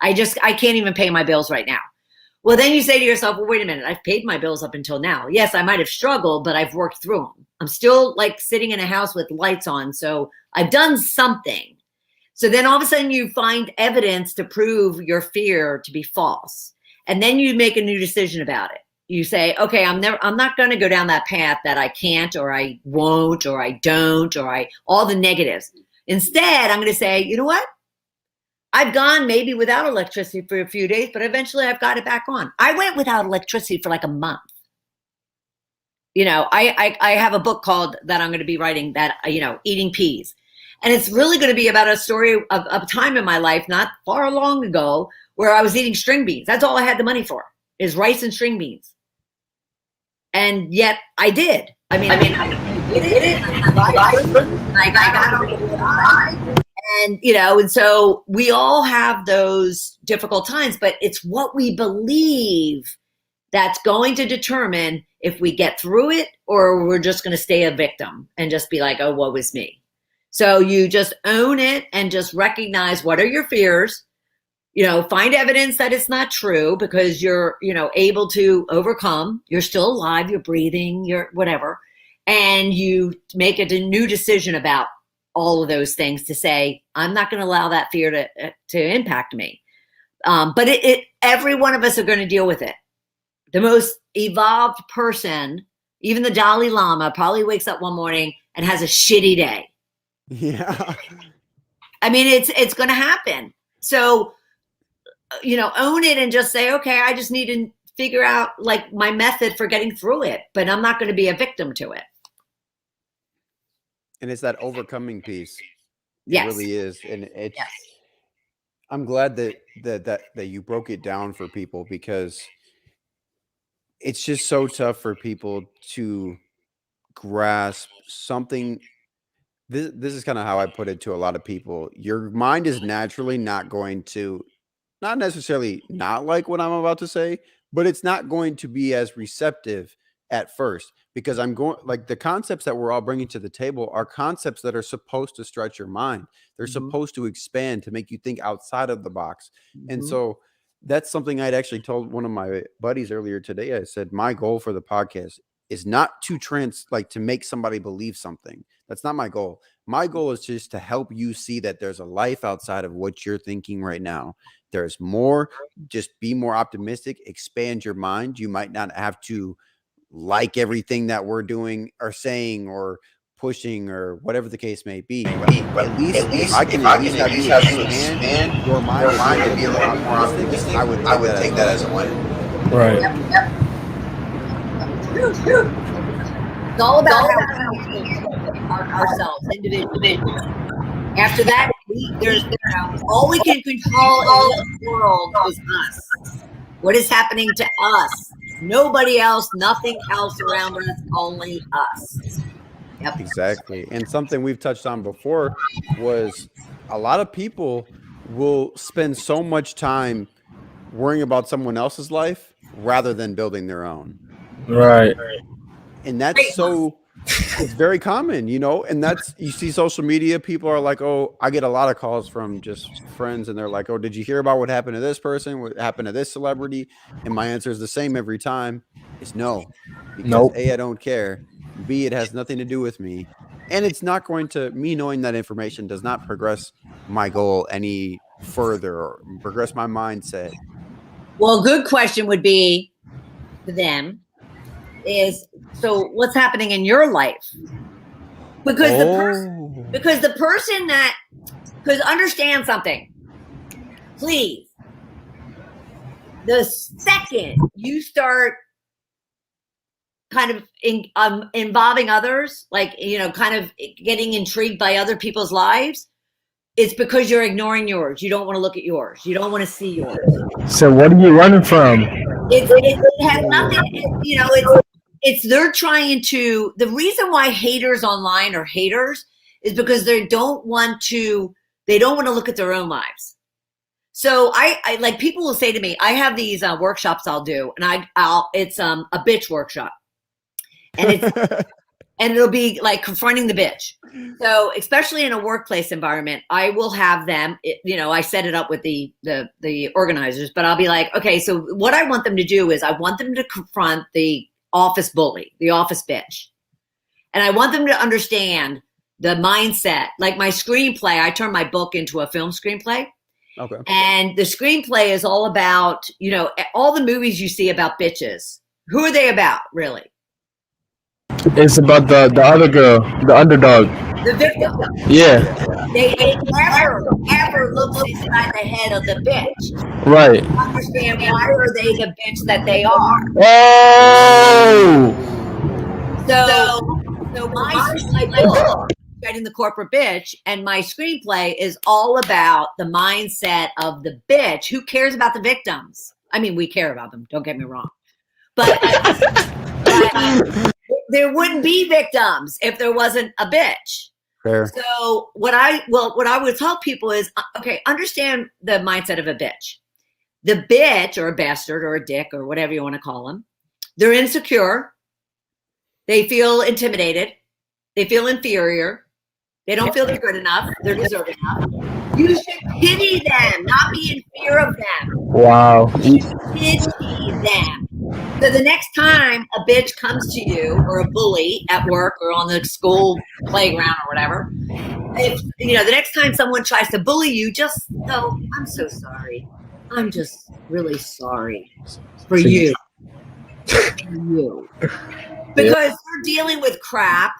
I can't even pay my bills right now. Well, then you say to yourself, well, wait a minute, I've paid my bills up until now. Yes, I might have struggled, but I've worked through them. I'm still like sitting in a house with lights on. So I've done something. So then all of a sudden you find evidence to prove your fear to be false. And then you make a new decision about it. You say, okay, I'm not going to go down that path that I can't, or I won't, or I don't, or all the negatives. Instead, I'm going to say, you know what? I've gone maybe without electricity for a few days, but eventually I've got it back on. I went without electricity for like a month. I have a book called that I'm going to be writing that, Eating Peas. And it's really going to be about a story of a time in my life, not far long ago, where I was eating string beans. That's all I had the money for, is rice and string beans. And yet I did. I did. I got on the side. And so we all have those difficult times, but it's what we believe that's going to determine if we get through it or we're just going to stay a victim and just be like, oh, woe is me. So you just own it and just recognize what are your fears, find evidence that it's not true because you're, able to overcome, you're still alive, you're breathing, you're whatever. And you make a new decision about all of those things to say, I'm not going to allow that fear to impact me. But every one of us are going to deal with it. The most evolved person, even the Dalai Lama, probably wakes up one morning and has a shitty day. Yeah. It's going to happen. So, own it and just say, okay, I just need to figure out like my method for getting through it, but I'm not going to be a victim to it. And it's that overcoming piece. Yes. It really is. And I'm glad that you broke it down for people, because it's just so tough for people to grasp something. This is kind of how I put it to a lot of people. Your mind is naturally not going to, not necessarily not like what I'm about to say, but it's not going to be as receptive at first, because I'm going, like, the concepts that we're all bringing to the table are concepts that are supposed to stretch your mind. They're supposed to expand, to make you think outside of the box. And so that's something I'd actually told one of my buddies earlier today. I said, my goal for the podcast is not to to make somebody believe something. That's not my goal. My goal is just to help you see that there's a life outside of what you're thinking right now. There's more. Just be more optimistic, expand your mind. You might not have to like everything that we're doing or saying or pushing or whatever the case may be. But at least if I can at least have you expand your mind and be a little more optimistic, I would take that as a win. Right. It's all about ourselves, individually. After that, all we can control in this world is us. What is happening to us? Nobody else, nothing else around us, only us. Yep. Exactly. And something we've touched on before was a lot of people will spend so much time worrying about someone else's life rather than building their own. Right. And that's it's very common, and that's, you see social media, people are like, oh, I get a lot of calls from just friends, and they're like, oh, did you hear about what happened to this person? What happened to this celebrity? And my answer is the same every time. It's no. Because A, I don't care. B, it has nothing to do with me. And it's not going to, me knowing that information does not progress my goal any further or progress my mindset. Well, a good question would be to them is, so what's happening in your life? Because the person because understand something, please. The second you start kind of involving others, like, kind of getting intrigued by other people's lives, it's because you're ignoring yours. You don't want to look at yours. You don't want to see yours. So what are you running from? It has nothing, they're trying to, the reason why haters online are haters is because they don't want to look at their own lives. So I like, people will say to me, I have these workshops I'll do, and it's a bitch workshop, and and it'll be like confronting the bitch. So especially in a workplace environment, I will have them, I set it up with the organizers, but I'll be like, okay, so what I want them to do is I want them to confront the office bully, the office bitch. And I want them to understand the mindset. Like my screenplay, I turn my book into a film screenplay. Okay. And the screenplay is all about, all the movies you see about bitches. Who are they about, really? It's about the other girl, the underdog. The victim. Yeah. They ever look inside the head of the bitch. Right. Understand why are they the bitch that they are. Oh. So my book, Getting the Corporate Bitch, and my screenplay is all about the mindset of the bitch. Who cares about the victims? I mean, we care about them. Don't get me wrong, but there wouldn't be victims if there wasn't a bitch. Fair. So what I would tell people is, okay, understand the mindset of a bitch. The bitch, or a bastard, or a dick, or whatever you want to call them, they're insecure. They feel intimidated. They feel inferior. They don't feel they're good enough. They're deserving enough. You should pity them, not be in fear of them. Wow. You should pity them. So the next time a bitch comes to you, or a bully at work or on the school playground or whatever, if the next time someone tries to bully you, just go, I'm so sorry. I'm just really sorry for you. Because they're dealing with crap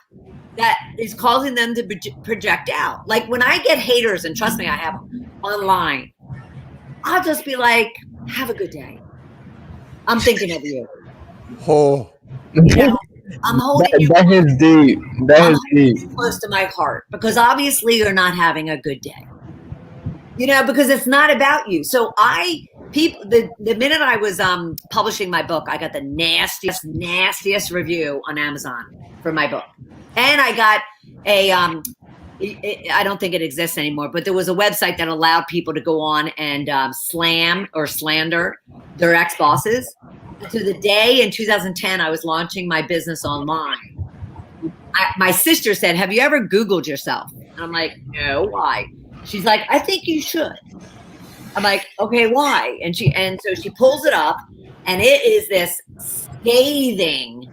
that is causing them to project out. Like when I get haters, and trust me, I have them online, I'll just be like, have a good day. I'm thinking of you. Oh. I'm holding you. That is deep. That is deep. Close to my heart, because obviously you're not having a good day. because it's not about you. So the minute I was publishing my book, I got the nastiest review on Amazon for my book. And I got I don't think it exists anymore, but there was a website that allowed people to go on and slam or slander their ex-bosses. To the day in 2010, I was launching my business online. My sister said, "Have you ever Googled yourself?" And I'm like, "No, why?" She's like, "I think you should." I'm like, "Okay, why?" And so she pulls it up, and it is this scathing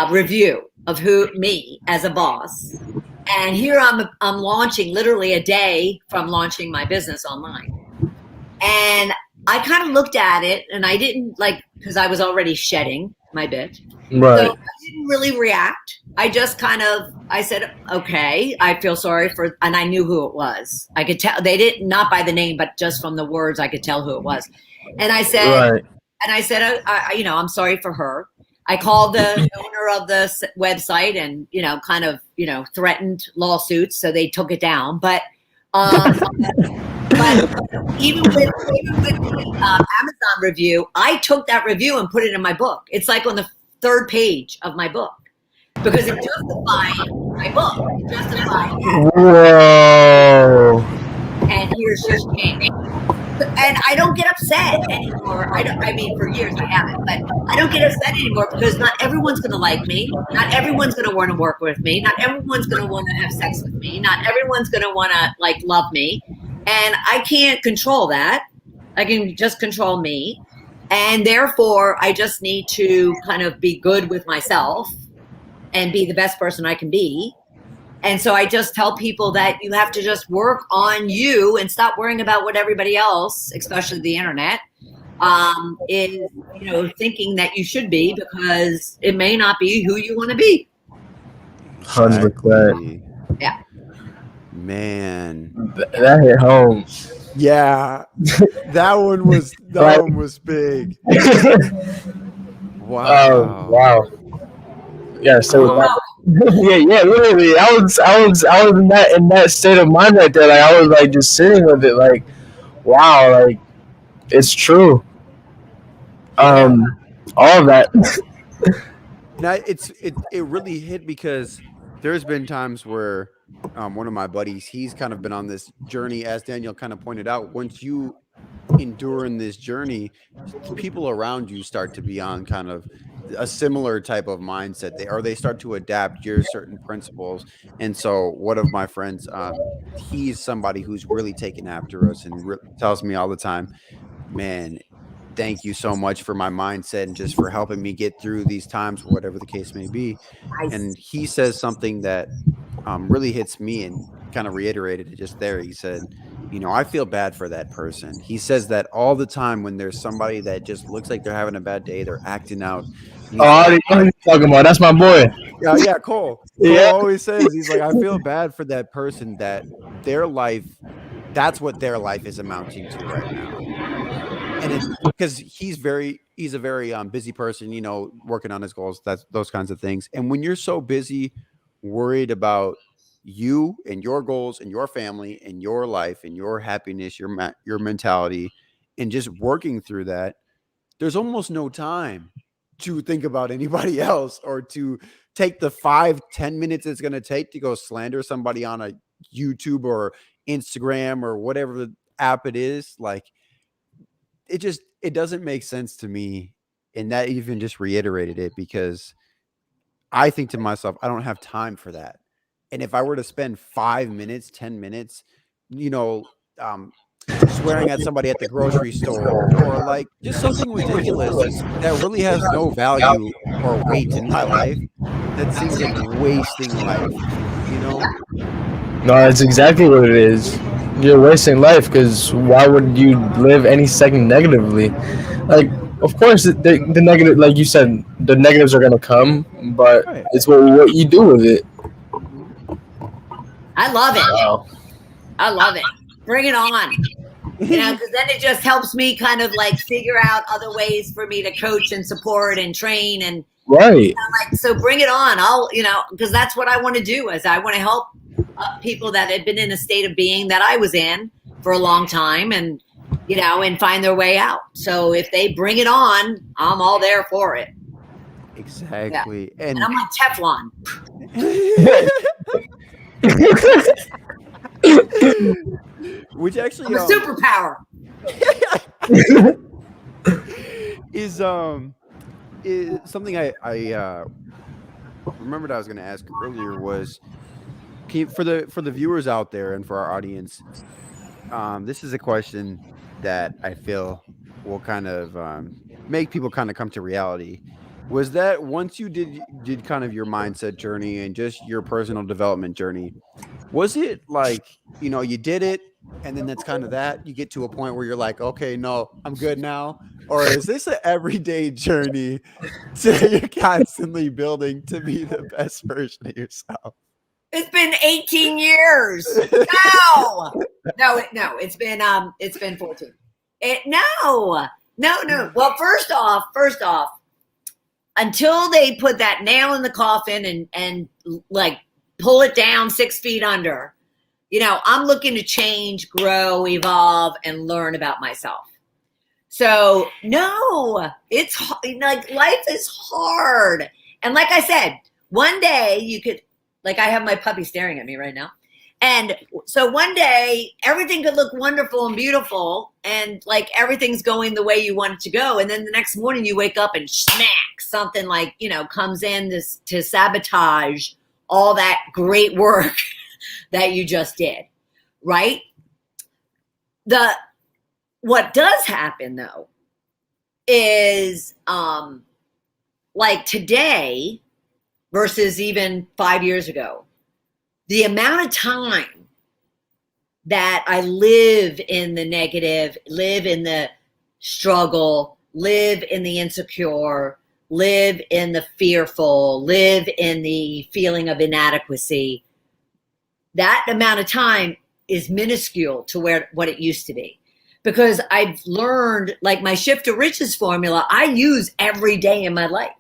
review of me as a boss. And here I'm launching literally a day from launching my business online. And I kind of looked at it, and I didn't because I was already shedding my bitch. Right. So I didn't really react. I just I said, okay, I feel sorry and I knew who it was. I could tell, they didn't, not by the name, but just from the words, I could tell who it was. And I said, I'm sorry for her. I called the owner of the website and, threatened lawsuits. So they took it down. But even with the Amazon review, I took that review and put it in my book. It's like on the 3rd page of my book because it justified my book. It justified that. Whoa. And here's just king. And I don't get upset anymore. For years I haven't, but I don't get upset anymore because not everyone's going to like me. Not everyone's going to want to work with me. Not everyone's going to want to have sex with me. Not everyone's going to want to love me. And I can't control that. I can just control me. And therefore, I just need to kind of be good with myself and be the best person I can be. And so I just tell people that you have to just work on you and stop worrying about what everybody else, especially the internet, is, thinking that you should be, because it may not be who you want to be. 100%. Yeah. Man. That hit home. Yeah. That one was big. Wow. Wow. Yeah, so yeah, literally. I was in that state of mind right there. I was just sitting with it, wow, it's true. All of that. Now it really hit because there's been times where one of my buddies, he's kind of been on this journey, as Daniel kind of pointed out. Once you endure in this journey, people around you start to be on kind of a similar type of mindset. They start to adapt your certain principles. And so one of my friends, he's somebody who's really taken after us and tells me all the time, man, thank you so much for my mindset and just for helping me get through these times, whatever the case may be. Nice. And he says something that really hits me and kind of reiterated it just there. He said, I feel bad for that person. He says that all the time when there's somebody that just looks like they're having a bad day, they're acting out. I know what you're talking about. That's my boy. Yeah, Cole. Yeah. Cole always says, he's like, I feel bad for that person that their life, that's what their life is amounting to right now. And it's because he's a very busy person, working on his goals, those kinds of things. And when you're so busy, worried about you and your goals and your family and your life and your happiness, your mentality, and just working through that, there's almost no time to think about anybody else or to take the 5-10 minutes it's going to take to go slander somebody on a YouTube or Instagram or whatever the app it is. It doesn't make sense to me. And that even just reiterated it, because I think to myself, I don't have time for that. And if I were to spend 5 minutes, 10 minutes, swearing at somebody at the grocery store or just something ridiculous that really has no value or weight in my life, that seems like wasting life, No, that's exactly what it is. You're wasting life, because why would you live any second negatively? Of course, the negative, like you said, the negatives are going to come, but it's what you do with it. I love it. Wow. I love it. Bring it on. Because then it just helps me kind of figure out other ways for me to coach and support and train and right. So bring it on. I'll because that's what I want to do, is I want to help people that had been in a state of being that I was in for a long time, and and find their way out. So if they bring it on, I'm all there for it. Exactly. Yeah. And I'm like Teflon. Which actually I'm a superpower. is something I remembered I was going to ask earlier was, for the viewers out there and for our audience, this is a question that I feel will kind of make people kind of come to reality. Was that once you did kind of your mindset journey and just your personal development journey, was it like, you did it and then that's kind of that, you get to a point where you're like, okay, no, I'm good now? Or is this an everyday journey you're constantly building to be the best version of yourself? It's been 18 years. No, it's been 14. No. Well, first off, until they put that nail in the coffin and like pull it down 6 feet under, I'm looking to change, grow, evolve, and learn about myself. So no, it's like life is hard. And like I said, one day you could, like I have my puppy staring at me right now. And so one day everything could look wonderful and beautiful and like everything's going the way you want it to go. And then the next morning you wake up and smack, something like, comes in to sabotage all that great work that you just did. Right? What does happen though is like today versus even 5 years ago, the amount of time that I live in the negative, live in the struggle, live in the insecure, live in the fearful, live in the feeling of inadequacy, that amount of time is minuscule to what it used to be. Because I've learned, like my Shift to Riches formula, I use every day in my life.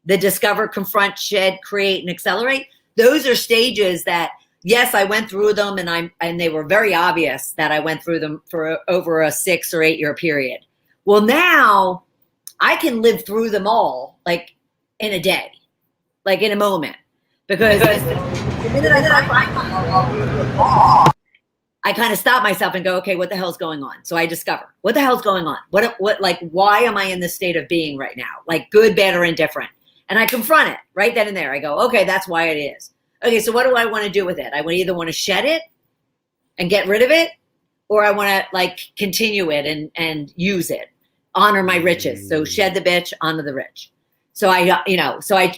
The discover, confront, shed, create, and accelerate. Those are stages that, yes, I went through them, and they were very obvious that I went through them for over a 6 or 8 year period. Well, now I can live through them all, like in a day, like in a moment, because the minute I kind of stop myself and go, okay, what the hell's going on? So I discover what the hell's going on. Why am I in this state of being right now? Like good, bad, or indifferent. And I confront it right then and there. I go, okay, that's why it is. Okay, so what do I want to do with it? I either want to shed it and get rid of it, or I want to like continue it and use it, honor my riches. So shed the bitch, honor the rich. So I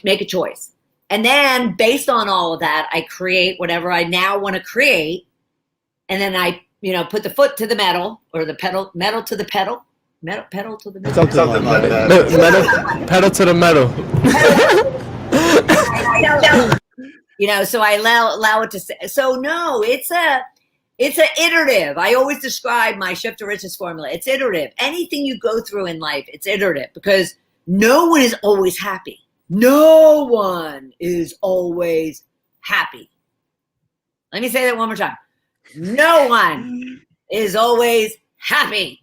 make a choice. And then based on all of that, I create whatever I now want to create. And then I, put the foot to the metal, or the metal to the pedal. Pedal to the metal. Something like that. Pedal to the metal. So I allow it to say. So no, it's an iterative. I always describe my Shift to Riches formula. It's iterative. Anything you go through in life, it's iterative, because no one is always happy. No one is always happy. Let me say that one more time. No one is always happy.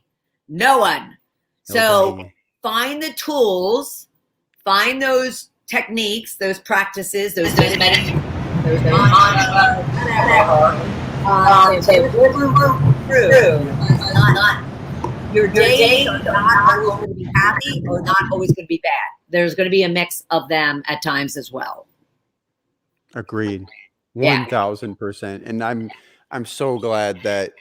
No one. So find the tools, find those techniques, those practices, those meditations, those your days are not always going to be happy or not always going to be bad. There's going to be a mix of them at times as well. Agreed. 1000%. And I'm so glad that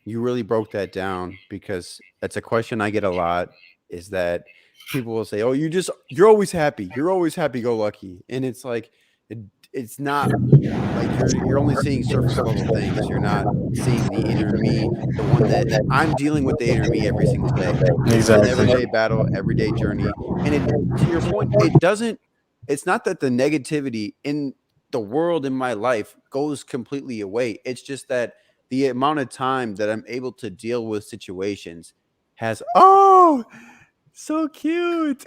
you really broke that down, because that's a question I get a lot, is that people will say, oh, you're always happy. You're always happy-go-lucky. And it's like, it's not like you're only seeing surface level things. You're not seeing the inner me, the one that I'm dealing with, the inner me every single day. Exactly. It's an everyday battle, everyday journey. And to your point, it's not that the negativity in the world in my life goes completely away. It's just that the amount of time that I'm able to deal with situations has, so cute.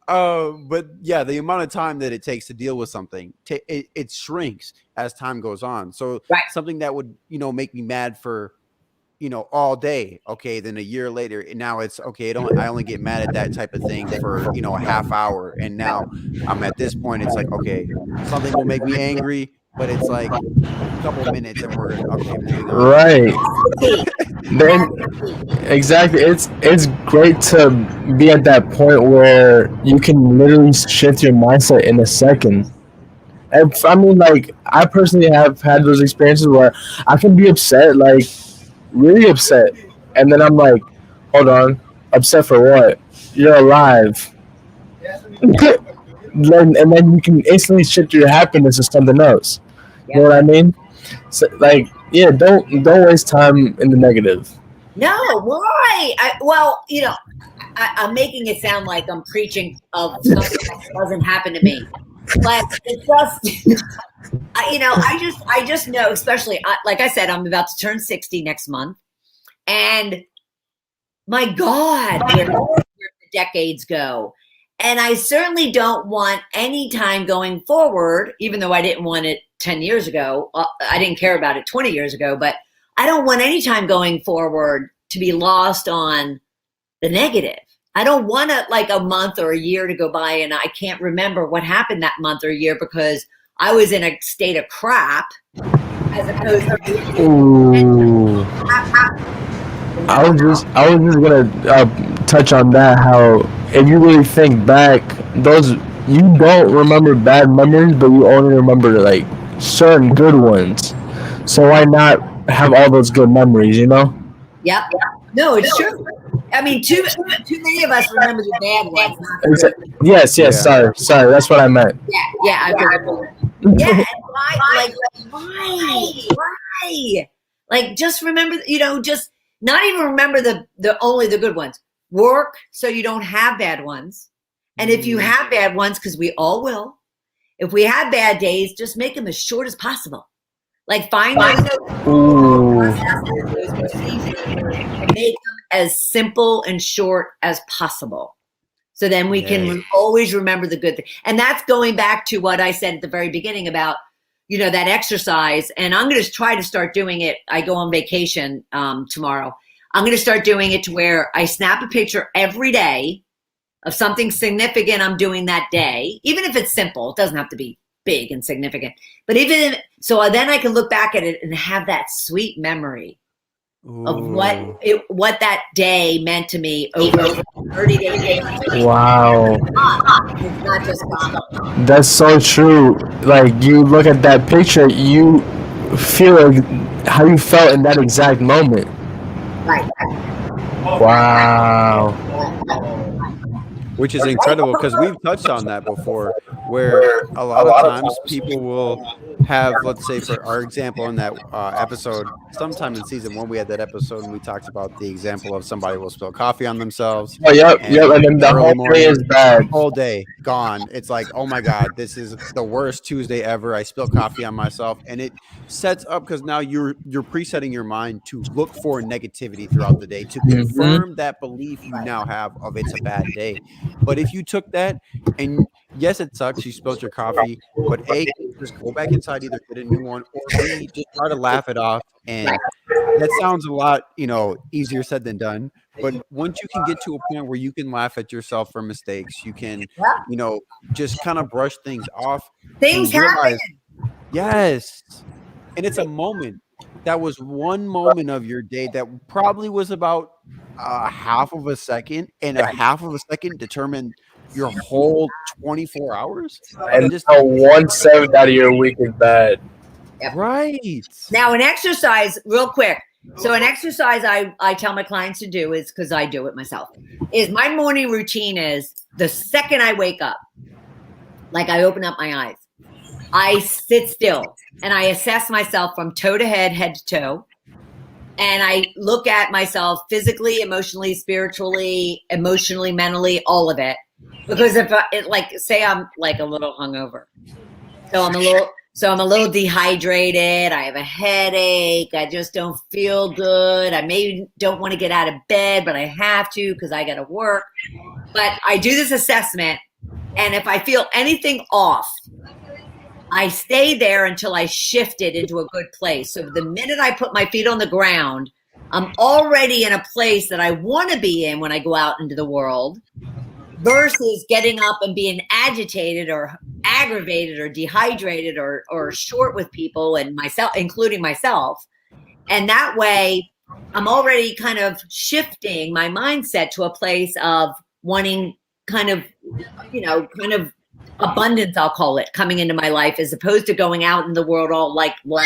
But yeah, the amount of time that it takes to deal with something, it shrinks as time goes on. So Right. something that would, make me mad for, all day. Okay. Then a year later, and now it's okay. I only get mad at that type of thing for, a half hour. And now I'm at this point, it's like, okay, something will make me angry, but it's like a couple minutes and we're okay, moving on. Right. Then exactly, it's great to be at that point where you can literally shift your mindset in a second. I mean, like, I personally have had those experiences where I can be upset, like really upset, and then I'm like, hold on, upset for what? You're alive. And then you can instantly shift your happiness to something else. You know what I mean? So, like, yeah, don't waste time in the negative. No, why? I'm making it sound like I'm preaching of something that doesn't happen to me, but it's just, I just know, especially like I said, I'm about to turn 60 next month, and my God, where the decades go. And I certainly don't want any time going forward, even though I didn't want it 10 years ago. I didn't care about it 20 years ago, but I don't want any time going forward to be lost on the negative. I don't want like a month or a year to go by and I can't remember what happened that month or year because I was in a state of crap as opposed to. Ooh. I was just gonna touch on that. How if you really think back, you don't remember bad memories, but you only remember like certain good ones. So why not have all those good memories? Yep. No, it's true. I mean, too many of us remember the bad ones. Not the good. Yes. Yeah. Sorry, that's what I meant. Yeah. Yeah. And why? Like, just remember, just not even remember the only the good ones. Work so you don't have bad ones. And if you have bad ones, because we all will, if we have bad days, just make them as short as possible. Like find those procedures and make them as simple and short as possible. So then we can always remember the good thing. And that's going back to what I said at the very beginning about, that exercise. And I'm going to try to start doing it. I go on vacation tomorrow. I'm going to start doing it to where I snap a picture every day of something significant I'm doing that day, even if it's simple. It doesn't have to be big and significant. But so then I can look back at it and have that sweet memory of what that day meant to me over 30 days. Wow. It's not just gone. That's so true. Like, you look at that picture, you feel like how you felt in that exact moment. Right. Wow. Which is incredible because we've touched on that before, where a lot of times people will have, let's say for our example in that episode, sometime in season 1, we had that episode and we talked about the example of somebody will spill coffee on themselves. Oh, yep. And then the whole day is bad. Whole day gone. It's like, oh my God, this is the worst Tuesday ever. I spilled coffee on myself, and it sets up because now you're presetting your mind to look for negativity throughout the day to confirm that belief you now have of it's a bad day. But if you took that and yes, it sucks, you spilled your coffee, but A, just go back inside, either get a new one, or B, just try to laugh it off. And that sounds a lot, easier said than done. But once you can get to a point where you can laugh at yourself for mistakes, you can, just kind of brush things off. Things happen. Yes. And it's a moment. That was one moment of your day that probably was about a half of a second, and a half of a second determined your whole 24 hours. And just 1/7 out of your week is bad. Yep. Right. Now, an exercise, real quick. So an exercise I tell my clients to do is, because I do it myself, is my morning routine is the second I wake up, like I open up my eyes, I sit still and I assess myself from toe to head to toe. And I look at myself physically, emotionally, spiritually, mentally, all of it. Because if say I'm like a little hungover, so I'm a little dehydrated. I have a headache. I just don't feel good. I maybe don't want to get out of bed, but I have to because I got to work. But I do this assessment And if I feel anything off, I stay there until I shift it into a good place. So the minute I put my feet on the ground, I'm already in a place that I want to be in when I go out into the world, versus getting up and being agitated or aggravated or dehydrated or short with people and myself, including myself. And that way I'm already kind of shifting my mindset to a place of wanting kind of abundance, I'll call it, coming into my life, as opposed to going out in the world all like, blah.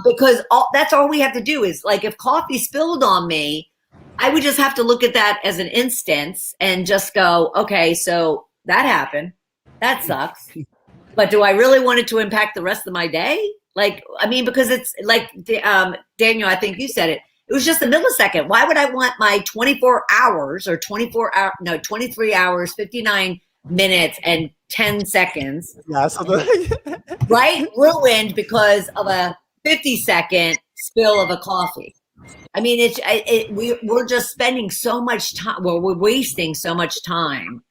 Because that's all we have to do is, like, if coffee spilled on me, I would just have to look at that as an instance and just go, okay, so that happened. That sucks. But do I really want it to impact the rest of my day? Like, I mean, because it's like, Daniel, I think you said it. It was just a millisecond. Why would I want my 23 hours, 59 minutes and 10 seconds, right, ruined because of a 50-second spill of a coffee? I mean, we're just spending so much time. Well, we're wasting so much time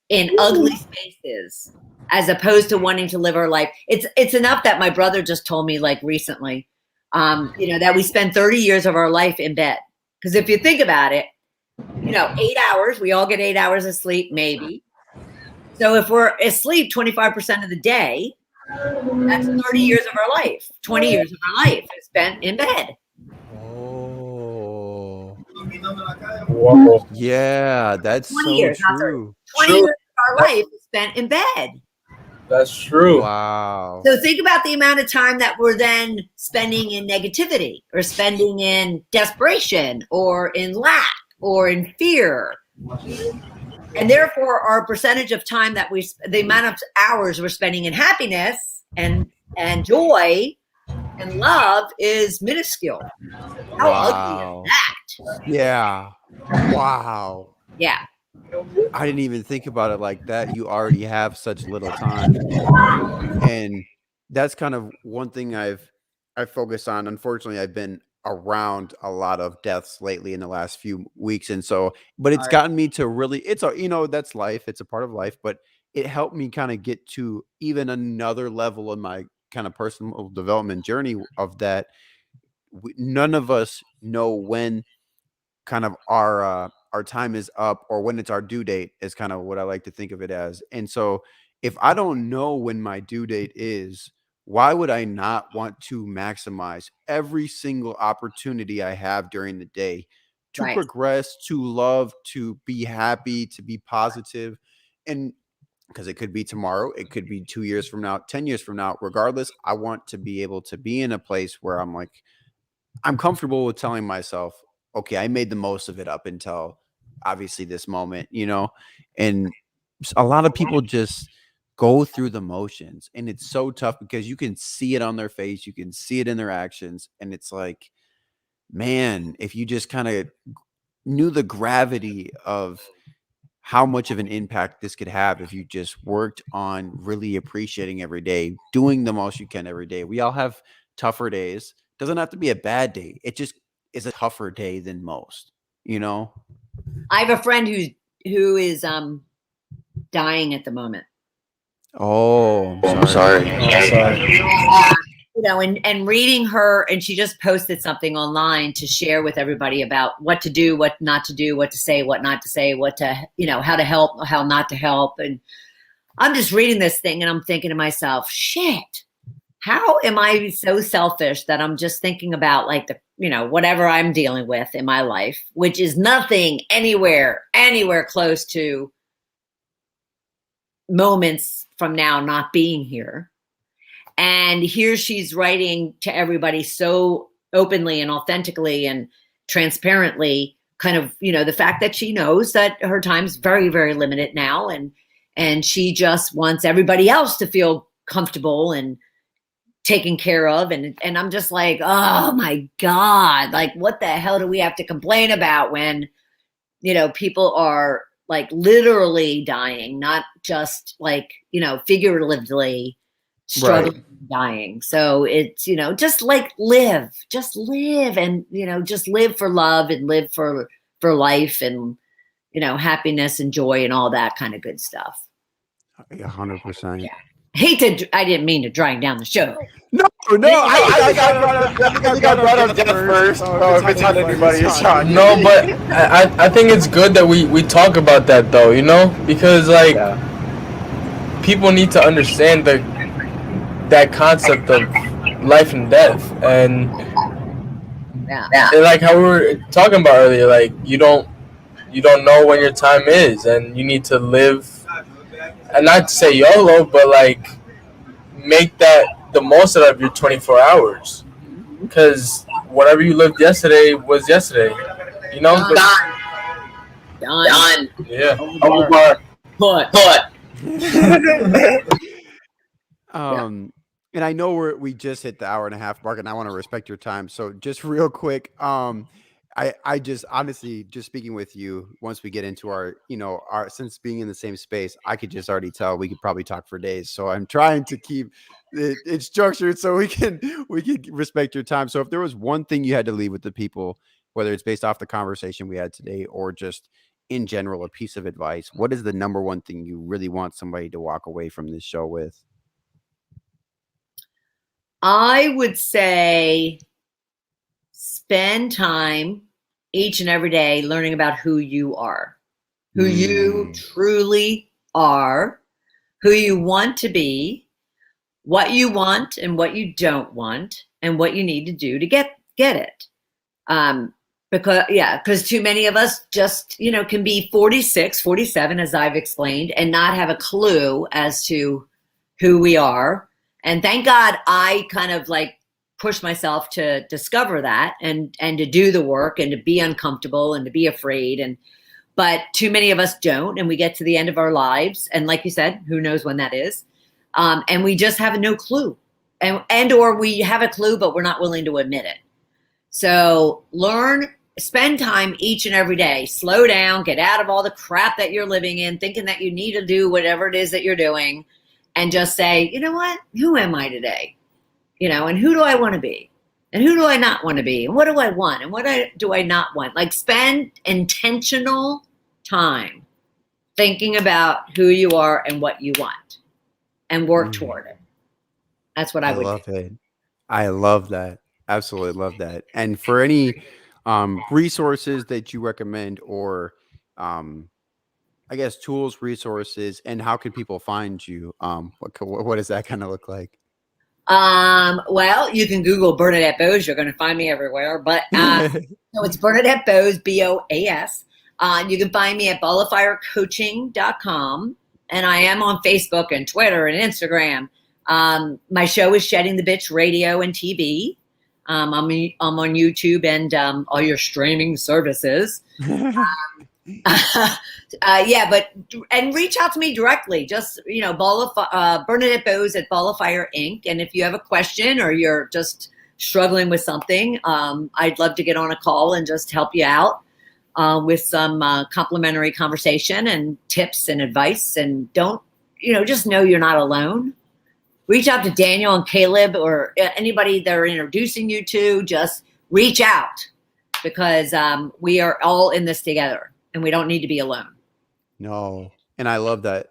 in ugly spaces, as opposed to wanting to live our life. It's enough that my brother just told me, like, recently, that we spend 30 years of our life in bed. Because if you think about it, 8 hours, we all get 8 hours of sleep, maybe. So if we're asleep 25% of the day, that's 30 years of our life. 20 years of our life is spent in bed. Whoa. Yeah, that's 20 so years, not 30. true. 20 years of our life is spent in bed. That's true. Wow. So think about the amount of time that we're then spending in negativity, or spending in desperation, or in lack, or in fear. And therefore, our percentage of time that the amount of hours we're spending in happiness and joy and love is minuscule. How ugly is that? Yeah. Wow. Yeah. I didn't even think about it like that. You already have such little time. And that's kind of one thing I've focused on. Unfortunately, I've been around a lot of deaths lately in the last few weeks. And so, but it's gotten me to really, that's life. It's a part of life, but it helped me kind of get to even another level in my kind of personal development journey of that. None of us know when kind of our time is up, or when it's our due date, is kind of what I like to think of it as. And so if I don't know when my due date is, why would I not want to maximize every single opportunity I have during the day to progress, to love, to be happy, to be positive? And because it could be tomorrow, it could be 2 years from now, 10 years from now, regardless, I want to be able to be in a place where I'm comfortable with telling myself, okay, I made the most of it up until obviously this moment, and a lot of people just go through the motions, and it's so tough because you can see it on their face. You can see it in their actions. And it's like, man, if you just kind of knew the gravity of how much of an impact this could have if you just worked on really appreciating every day, doing the most you can every day. We all have tougher days. Doesn't have to be a bad day. It just is a tougher day than most, I have a friend who is dying at the moment. Oh, I'm sorry. And reading her, and she just posted something online to share with everybody about what to do, what not to do, what to say, what not to say, what to, how to help, how not to help. And I'm just reading this thing and I'm thinking to myself, shit, how am I so selfish that I'm just thinking about, like, whatever I'm dealing with in my life, which is nothing anywhere close to moments from now not being here. And here she's writing to everybody so openly and authentically and transparently, kind of, the fact that she knows that her time's very, very limited now. And she just wants everybody else to feel comfortable and taken care of. And I'm just like, oh my God, like, what the hell do we have to complain about when, people are, like, literally dying, not just, like, figuratively struggling, dying. So it's, just like live and, just live for love and live for life. And, happiness and joy and all that kind of good stuff. 100%. Yeah. I didn't mean to drag down the show. No, I think I brought up Jeff first. So if it's on anybody, it's on. No, but I think it's good that we talk about that though, because like people need to understand that concept of life and death, and like how we were talking about earlier, like you don't know when your time is, and you need to live, and not to say YOLO, but like make that the most out of your 24 hours, because whatever you lived yesterday was yesterday, Done. Yeah. Over. Put. And I know we just hit the hour and a half mark, and I want to respect your time. So just real quick, I just honestly, just speaking with you, once we get into our since being in the same space, I could just already tell we could probably talk for days. So I'm trying to keep it structured so we can respect your time. So if there was one thing you had to leave with the people, whether it's based off the conversation we had today or just in general, a piece of advice, what is the number one thing you really want somebody to walk away from this show with? I would say spend time each and every day learning about who you are, who you truly are, who you want to be, what you want and what you don't want, and what you need to do to get it. Because too many of us just, can be 46, 47, as I've explained, and not have a clue as to who we are. And thank God I kind of like push myself to discover that and to do the work and to be uncomfortable and to be afraid. But too many of us don't. And we get to the end of our lives. And like you said, who knows when that is. And we just have no clue or we have a clue, but we're not willing to admit it. So spend time each and every day, slow down, get out of all the crap that you're living in, thinking that you need to do whatever it is that you're doing. And just say, you know what? Who am I today? And who do I want to be? And who do I not want to be? And what do I want? And what do I not want? Like spend intentional time thinking about who you are and what you want and work toward it. That's what I would love do. it. I love that. Absolutely love that. And for any resources that you recommend or I guess tools, resources, and how can people find you? What does that kind of look like? Well, you can Google Bernadette Boas. You're going to find me everywhere. But so it's Bernadette Boas, BOAS. You can find me at balloffirecoaching.com. And I am on Facebook and Twitter and Instagram. My show is Shedding the Bitch Radio and TV. I'm on YouTube and all your streaming services. And reach out to me directly. Just Bernadette Boas at Ball of Fire Inc. And if you have a question or you're just struggling with something, I'd love to get on a call and just help you out with some complimentary conversation and tips and advice. And just know you're not alone. Reach out to Daniel and Caleb or anybody they're introducing you to. Just reach out because we are all in this together. And we don't need to be alone. No. And I love that.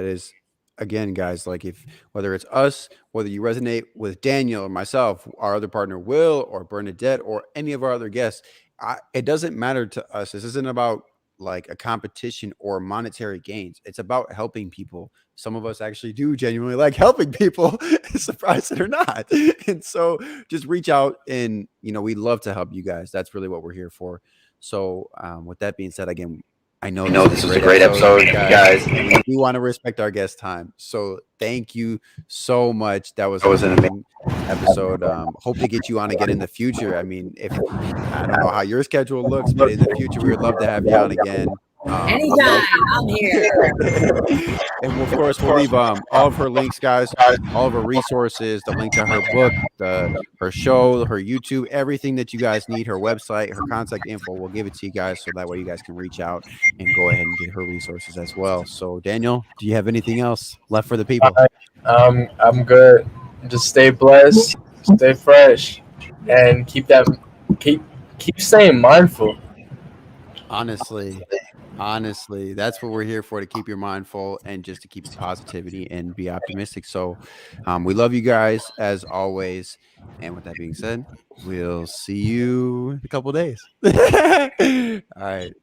Is again, guys, like whether it's us, whether you resonate with Daniel or myself, our other partner, Will or Bernadette or any of our other guests, it doesn't matter to us. This isn't about like a competition or monetary gains. It's about helping people. Some of us actually do genuinely like helping people, surprise it or not. And so just reach out and, we'd love to help you guys. That's really what we're here for. So with that being said, again, I know this is a great episode, guys. We do want to respect our guest time. So thank you so much. That was an amazing episode. Hope to get you on again in the future. I mean, I don't know how your schedule looks, but in the future, we would love to have you on again. Anytime, I'm here. And of course, we'll leave all of her links, guys, all of her resources, the link to her book, her show, her YouTube, everything that you guys need, her website, her contact info. We'll give it to you guys so that way you guys can reach out and go ahead and get her resources as well. So, Daniel, do you have anything else left for the people? I'm good. Just stay blessed, stay fresh, and keep staying mindful. Honestly, Honestly, that's what we're here for, to keep your mind full and just to keep positivity and be optimistic. So, we love you guys as always. And with that being said, we'll see you in a couple days. All right.